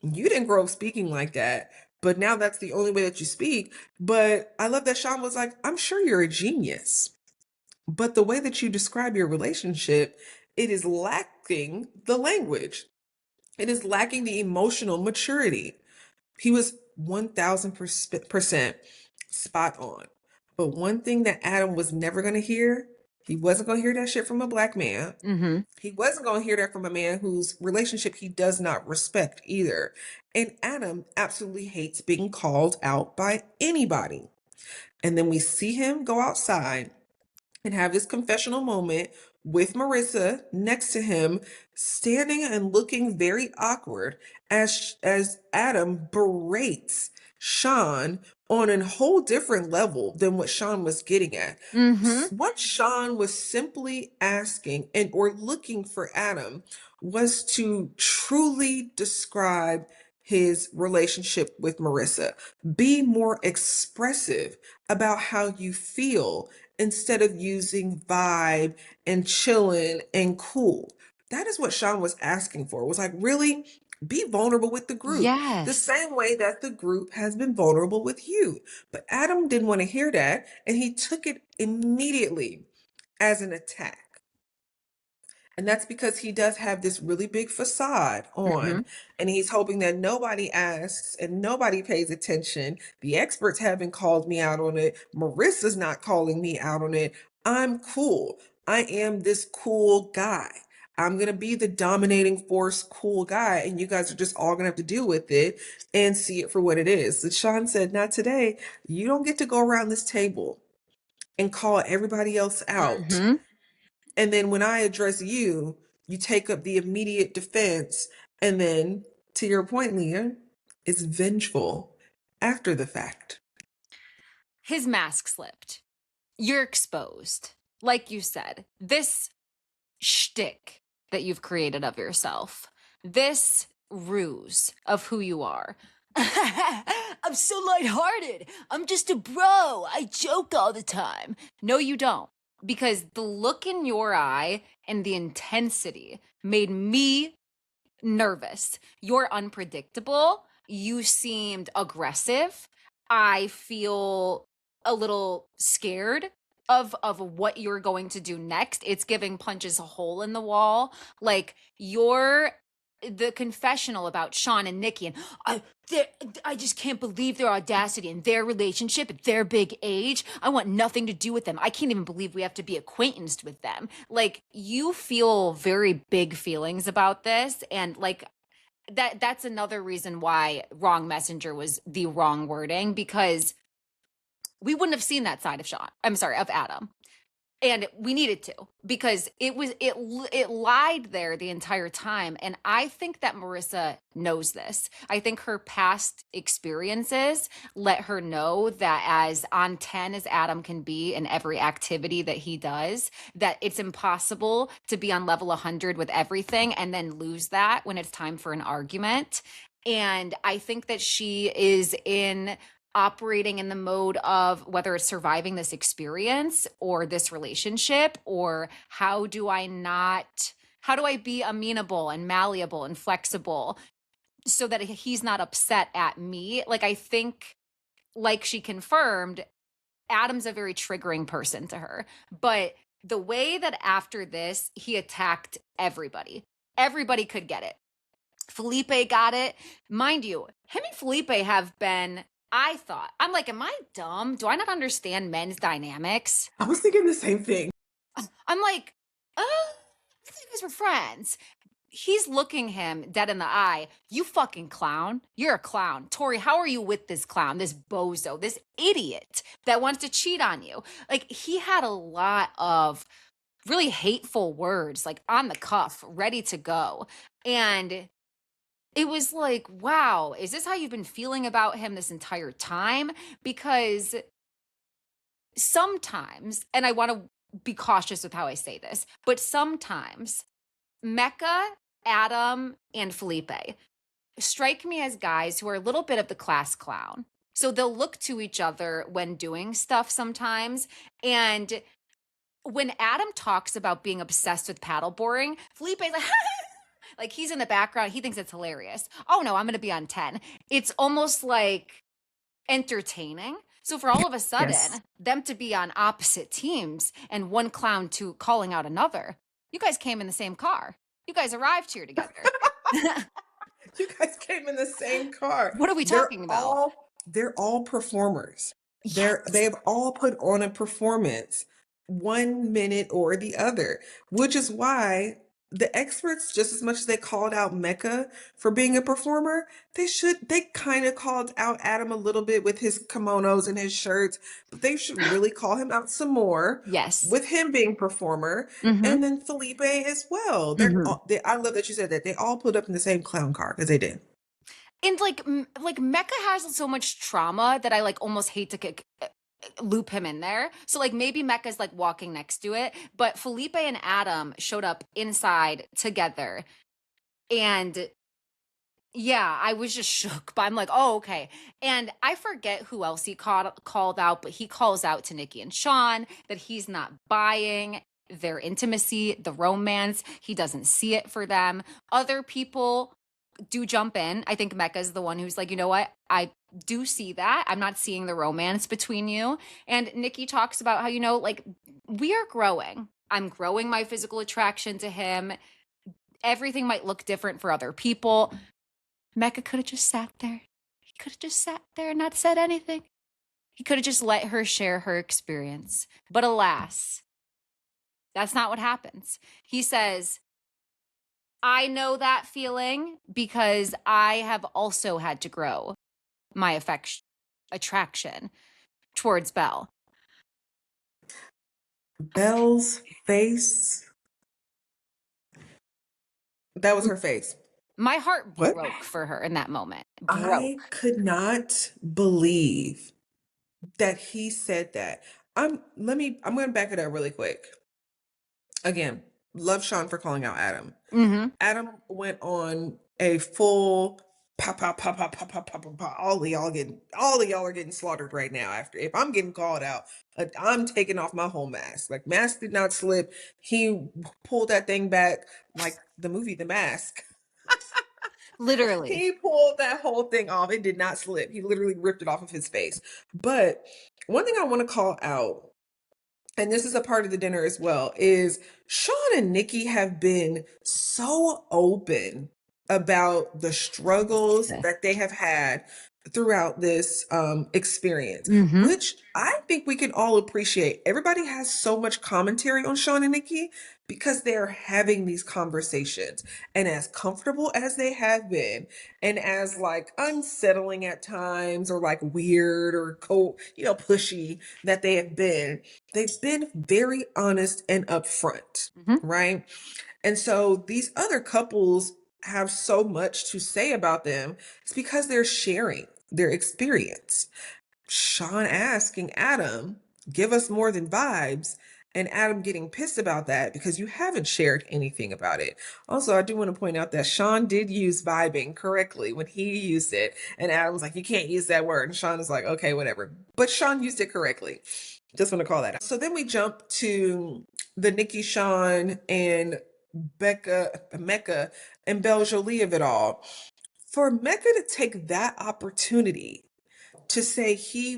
you didn't grow up speaking like that. But now that's the only way that you speak. But I love that Sean was like, I'm sure you're a genius. But the way that you describe your relationship, it is lacking the language. It is lacking the emotional maturity. He was 1000% spot on. But one thing that Adam was never going to hear, he wasn't going to hear that shit from a black man. Mm-hmm. He wasn't going to hear that from a man whose relationship he does not respect either. And Adam absolutely hates being called out by anybody. And then we see him go outside and have this confessional moment with Marissa next to him, standing and looking very awkward as Adam berates Sean on a whole different level than what Sean was getting at. Mm-hmm. What Sean was simply asking and or looking for Adam was to truly describe his relationship with Marissa. Be more expressive about how you feel instead of using vibe and chilling and cool. That is what Sean was asking for. It was like, really be vulnerable with the group, the Yes. same way that the group has been vulnerable with you. But Adam didn't want to hear that, and he took it immediately as an attack. And that's because he does have this really big facade Mm-hmm. on, and he's hoping that nobody asks and nobody pays attention. The experts haven't called me out on it. Marissa's not calling me out on it. I'm cool. I am this cool guy. I'm going to be the dominating force, cool guy, and you guys are just all going to have to deal with it and see it for what it is. And Sean said, not today. You don't get to go around this table and call everybody else out. Mm-hmm. And then when I address you, you take up the immediate defense. And then, to your point, Leah, it's vengeful after the fact. His mask slipped. You're exposed. Like you said, this shtick that you've created of yourself, this ruse of who you are. I'm so lighthearted. I'm just a bro. I joke all the time. No, you don't. Because the look in your eye and the intensity made me nervous. You're unpredictable. You seemed aggressive. I feel a little scared of what you're going to do next. It's giving punches a hole in the wall. Like the confessional about Sean and Nikki, and I just can't believe their audacity and their relationship at their big age. I want nothing to do with them. I can't even believe we have to be acquaintanced with them. Like, you feel very big feelings about this, and like that's another reason why wrong messenger was the wrong wording, because we wouldn't have seen that side of of Adam. And we needed to, because it lied there the entire time. And I think that Marissa knows this. I think her past experiences let her know that as on 10 as Adam can be in every activity that he does, that it's impossible to be on level 100 with everything and then lose that when it's time for an argument. And I think that she is operating in the mode of whether it's surviving this experience or this relationship, or how do I be amenable and malleable and flexible so that he's not upset at me. Like, I think, like she confirmed, Adam's a very triggering person to her. But the way that after this, he attacked everybody could get it. Felipe got it. Mind you, him and Felipe have been I'm like, am I dumb? Do I not understand men's dynamics? I was thinking the same thing. I'm like, I thought you guys were friends. He's looking him dead in the eye. You fucking clown. You're a clown. Tori, how are you with this clown, this bozo, this idiot that wants to cheat on you? Like, he had a lot of really hateful words, like on the cuff, ready to go. And it was like, wow, is this how you've been feeling about him this entire time? Because sometimes, and I want to be cautious with how I say this, but sometimes Mecca, Adam, and Felipe strike me as guys who are a little bit of the class clown. So they'll look to each other when doing stuff sometimes. And when Adam talks about being obsessed with paddleboarding, Felipe's like, like he's in the background. He thinks it's hilarious. Oh no, I'm going to be on 10. It's almost like entertaining. So for all of a sudden, Yes. them to be on opposite teams and one clown to calling out another, you guys came in the same car. You guys arrived here together. You guys came in the same car. What are we talking about? They're all performers. Yes. They've all put on a performance 1 minute or the other, which is why the experts, just as much as they called out Mecca for being a performer, they kind of called out Adam a little bit with his kimonos and his shirts, but they should really call him out some more Yes. with him being performer. Mm-hmm. And then Felipe as well. I love that you said that. They all put up in the same clown car, because they did. And like Mecca has so much trauma that I like almost hate to loop him in there. So like maybe Mecca's like walking next to it, but Felipe and Adam showed up inside together. And yeah, I was just shook, but I'm like, oh, okay. And I forget who else he called out, but he calls out to Nikki and Sean that he's not buying their intimacy, the romance. He doesn't see it for them. Other people do jump in. I think Mecca's the one who's like, you know what? I do see that. I'm not seeing the romance between you. And Nikki talks about how, like we are growing. I'm growing my physical attraction to him. Everything might look different for other people. Mecca could have just sat there. He could have just sat there and not said anything. He could have just let her share her experience. But alas, that's not what happens. He says, I know that feeling because I have also had to grow my attraction towards Belle. Belle's face. That was her face. My heart What? broke for her in that moment. I could not believe that he said that. I'm going to back it up really quick. Again, love Sean for calling out Adam. Mm-hmm. Adam went on a full pop, pop, pop, pop, pop, pop, pop, pop. All of y'all are getting slaughtered right now. After, if I'm getting called out, I'm taking off my whole mask. Like, mask did not slip. He pulled that thing back like the movie The Mask. Literally. He pulled that whole thing off. It did not slip. He literally ripped it off of his face. But one thing I want to call out, and this is a part of the dinner as well, is Sean and Nikki have been so open about the struggles that they have had throughout this experience, Mm-hmm. which I think we can all appreciate. Everybody has so much commentary on Sean and Nikki because they're having these conversations, and as comfortable as they have been, and as like unsettling at times, or like weird or cold, pushy that they have been, they've been very honest and upfront, right? And so these other couples have so much to say about them. It's because they're sharing their experience. Sean asking Adam, give us more than vibes, and Adam getting pissed about that because you haven't shared anything about it. Also, I do want to point out that Sean did use vibing correctly when he used it, and Adam was like, you can't use that word. And Sean is like, okay, whatever. But Sean used it correctly. Just want to call that out. So then we jump to the Nikki, Sean, and Mecca and Belle Jolie of it all. For Mecca to take that opportunity to say he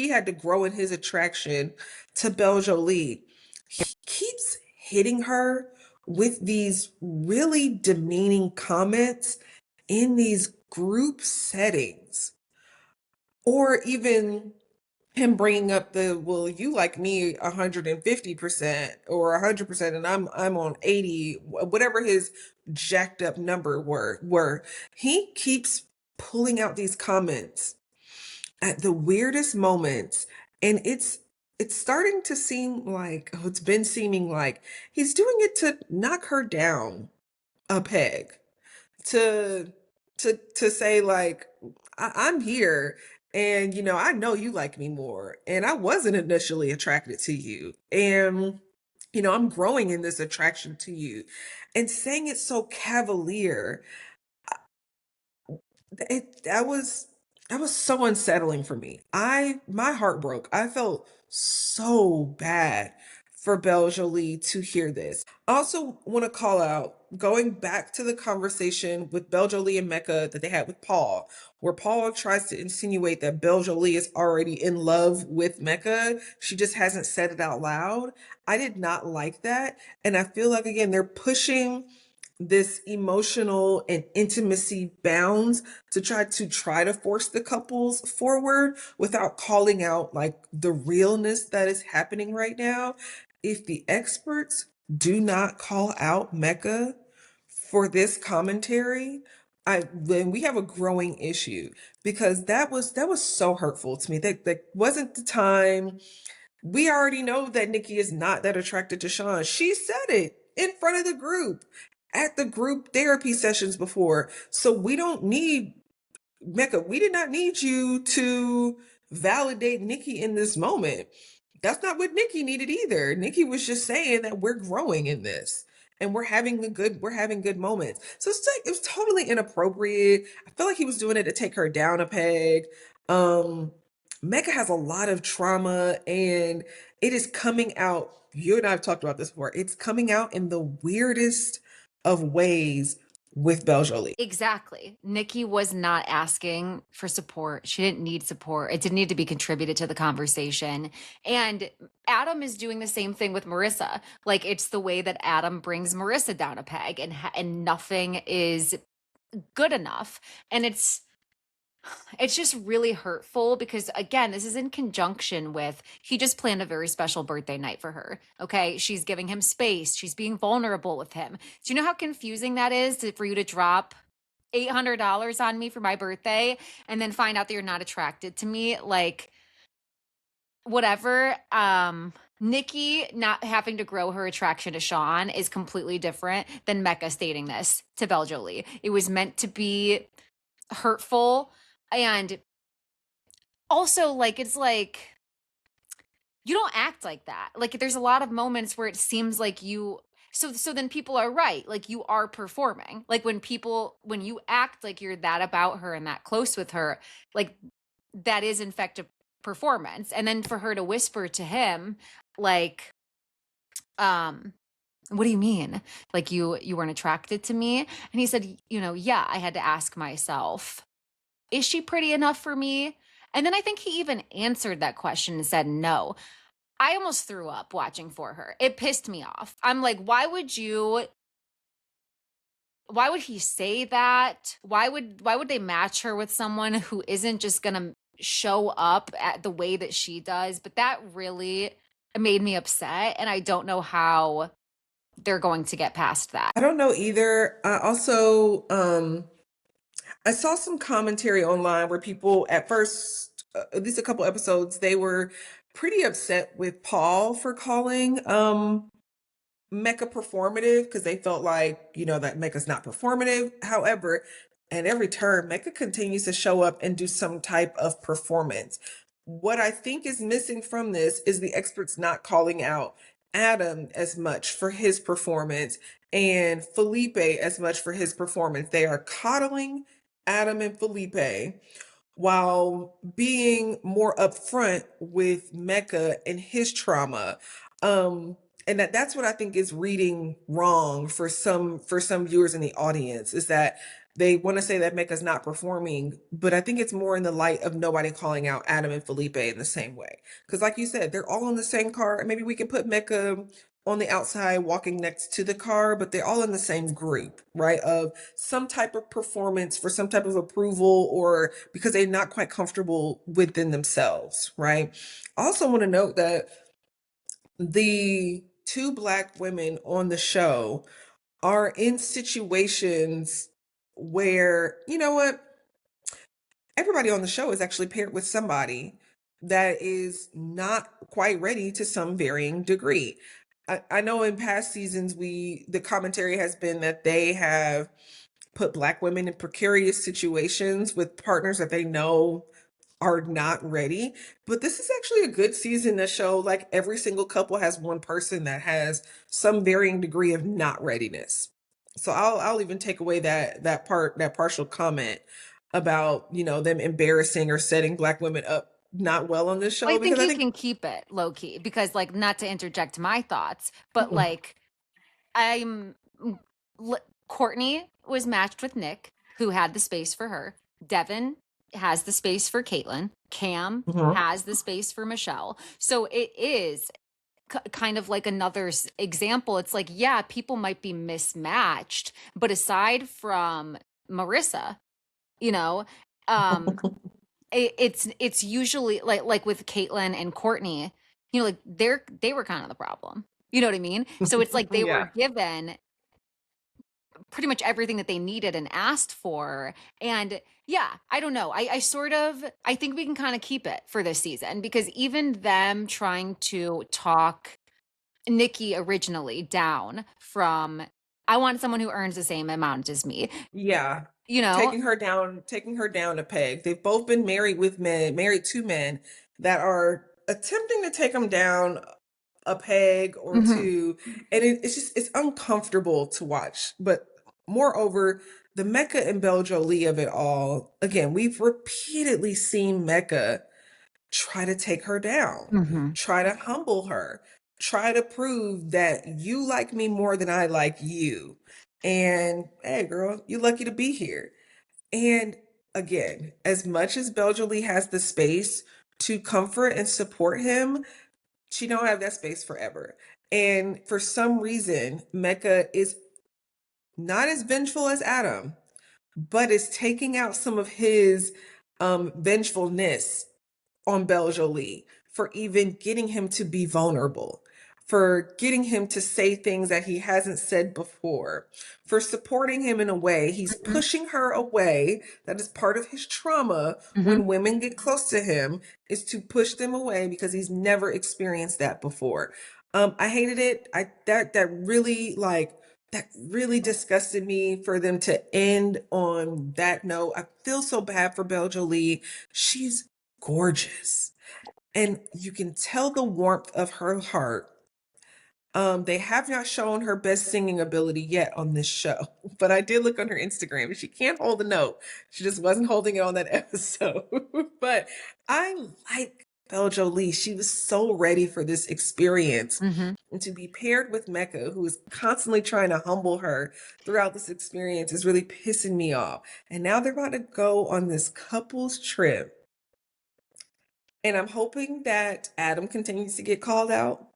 had to grow in his attraction to Belle Jolie, he keeps hitting her with these really demeaning comments in these group settings. Or even him bringing up the, well, you like me 150% or 100%, and I'm on 80, whatever his jacked up number were. He keeps pulling out these comments at the weirdest moments, and it's starting to seem like, oh, it's been seeming like he's doing it to knock her down a peg, to to say like, I'm here, and I know you like me more, and I wasn't initially attracted to you, and I'm growing in this attraction to you, and saying it so cavalier. That was so unsettling for me. My heart broke. I felt so bad for Belle Jolie to hear this. I also want to call out, going back to the conversation with Belle Jolie and Mecca that they had with Paul, where Paul tries to insinuate that Belle Jolie is already in love with Mecca. She just hasn't said it out loud. I did not like that. And I feel like, again, they're pushing this emotional and intimacy bounds to try to force the couples forward without calling out like the realness that is happening right now. If the experts do not call out Mecca for this commentary, then we have a growing issue, because that was so hurtful to me. That wasn't the time. We already know that Nikki is not that attracted to Sean. She said it in front of the group at the group therapy sessions before. So we don't need, Mecca, we did not need you to validate Nikki in this moment. That's not what Nikki needed either. Nikki was just saying that we're growing in this, and we're having good moments. So it's like, it was totally inappropriate. I feel like he was doing it to take her down a peg. Um, Mecca has a lot of trauma, and it is coming out. You and I have talked about this before. It's coming out in the weirdest of ways with Belle Jolie. Exactly. Nikki was not asking for support. She didn't need support. It didn't need to be contributed to the conversation. And Adam is doing the same thing with Marissa. Like, it's the way that Adam brings Marissa down a peg, and nothing is good enough. And it's just really hurtful, because again, this is in conjunction with, he just planned a very special birthday night for her. Okay, she's giving him space, she's being vulnerable with him. Do you know how confusing that is for you to drop $800 on me for my birthday and then find out that you're not attracted to me? Like, whatever. Nikki not having to grow her attraction to Sean is completely different than Mecca stating this to Belle Jolie. It was meant to be hurtful. And also, like, it's like, you don't act like that. Like, there's a lot of moments where it seems like you, so then people are right. Like, you are performing. Like, when you act like you're that about her and that close with her, like, that is in fact a performance. And then for her to whisper to him, like, um, what do you mean? Like, you weren't attracted to me? And he said, yeah, I had to ask myself, is she pretty enough for me? And then I think he even answered that question and said no. I almost threw up watching for her. It pissed me off. I'm like, why would he say that? Why would they match her with someone who isn't just going to show up at the way that she does? But that really made me upset, and I don't know how they're going to get past that. I don't know either. I also I saw some commentary online where people at first, at least a couple episodes, they were pretty upset with Paul for calling Mecca performative, because they felt like, that Mecca's not performative. However, at every turn, Mecca continues to show up and do some type of performance. What I think is missing from this is the experts not calling out Adam as much for his performance and Felipe as much for his performance. They are coddling Adam and Felipe while being more upfront with Mecca and his trauma. And that's what I think is reading wrong for some viewers in the audience, is that they want to say that Mecca's not performing, but I think it's more in the light of nobody calling out Adam and Felipe in the same way. Because like you said, they're all on the same car. Maybe we can put Mecca on the outside walking next to the car, but they're all in the same group, right? Of some type of performance for some type of approval or because they're not quite comfortable within themselves, right? I also want to note that the two Black women on the show are in situations where, you know what? Everybody on the show is actually paired with somebody that is not quite ready to some varying degree. I know in past seasons the commentary has been that they have put Black women in precarious situations with partners that they know are not ready. But this is actually a good season to show like every single couple has one person that has some varying degree of not readiness. So I'll even take away that partial comment about, them embarrassing or setting Black women up not well on this Well, show I think because I you think can keep it low key because, like, not to interject my thoughts, but Mhm. like, I'm Courtney was matched with Nick, who had the space for her. Devin has the space for Caitlin. Cam Mhm. has the space for Michelle. So it is kind of like another example. It's like, yeah, people might be mismatched, but aside from Marissa, you know, um, it's usually like with Caitlyn and Courtney, like they were kind of the problem. You know what I mean? So it's like they were Yeah. given pretty much everything that they needed and asked for. And yeah, I don't know. I think we can kind of keep it for this season because even them trying to talk Nikki originally down from I want someone who earns the same amount as me, Yeah. you know? Taking her down a peg. They've both been married to men that are attempting to take them down a peg or Hmm. two. And it's uncomfortable to watch. But moreover, the Mecca and Beljo of it all, again, we've repeatedly seen Mecca try to take her down, Hmm. try to humble her, try to prove that you like me more than I like you. And hey, girl, you're lucky to be here. And again, as much as Belgio has the space to comfort and support him, she don't have that space forever. And for some reason, Mecca is not as vengeful as Adam, but is taking out some of his vengefulness on Beljolie for even getting him to be vulnerable, for getting him to say things that he hasn't said before, for supporting him in a way. He's Hmm. pushing her away. That is part of his trauma Hmm. when women get close to him, is to push them away because he's never experienced that before. I hated it. That really disgusted me for them to end on that note. I feel so bad for Beljolie. She's gorgeous. And you can tell the warmth of her heart. They have not shown her best singing ability yet on this show, but I did look on her Instagram and she can't hold a note. She just wasn't holding it on that episode. But I like Beljo. She was so ready for this experience. Hmm. And to be paired with Mecca, who is constantly trying to humble her throughout this experience, is really pissing me off. And now they're about to go on this couples trip. And I'm hoping that Adam continues to get called out.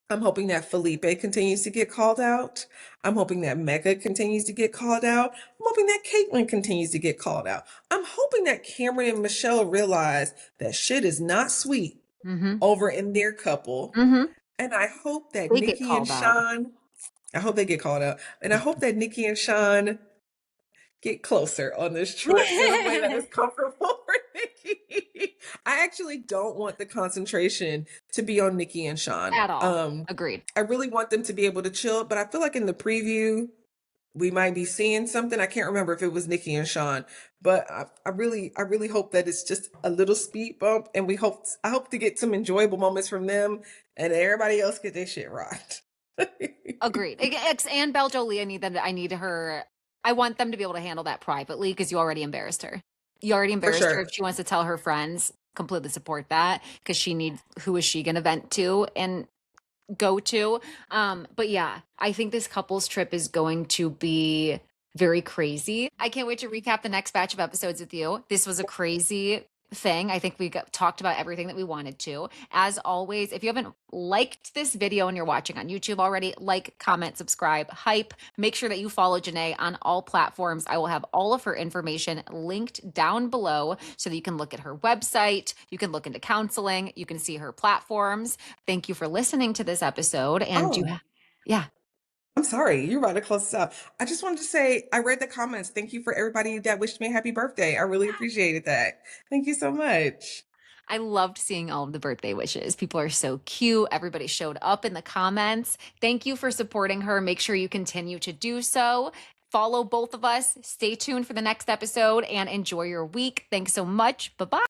I'm hoping that Felipe continues to get called out. I'm hoping that Mecca continues to get called out. I'm hoping that Caitlyn continues to get called out. I'm hoping that Cameron and Michelle realize that shit is not sweet Hmm. over in their couple. Hmm. And I hope that They get Nikki and called out. Sean, I hope they get called out. And I hope that Nikki and Sean get closer on this trip in a way that is comfortable for Nikki. I actually don't want the concentration to be on Nikki and Sean. At all. Agreed. I really want them to be able to chill, but I feel like in the preview we might be seeing something. I can't remember if it was Nikki and Sean, but I really hope that it's just a little speed bump, and I hope to get some enjoyable moments from them, and everybody else get their shit rocked. Agreed. And Beljolie, I need her. I want them to be able to handle that privately because you already embarrassed her. You already For embarrassed her. sure. If she wants to tell her friends, completely support that because she needs, who is she going to vent to and go to? But yeah, I think this couple's trip is going to be very crazy. I can't wait to recap the next batch of episodes with you. This was a crazy thing. I think talked about everything that we wanted to. As always, if you haven't liked this video and you're watching on YouTube already, like, comment, subscribe, hype. Make sure that you follow Janae on all platforms. I will have all of her information linked down below so that you can look at her website, you can look into counseling, you can see her platforms. Thank you for listening to this episode. And yeah. I'm sorry, you're about to close this out. I just wanted to say I read the comments. Thank you for everybody that wished me a happy birthday. I really appreciated that. Thank you so much. I loved seeing all of the birthday wishes. People are so cute. Everybody showed up in the comments. Thank you for supporting her. Make sure you continue to do so. Follow both of us. Stay tuned for the next episode and enjoy your week. Thanks so much. Bye-bye.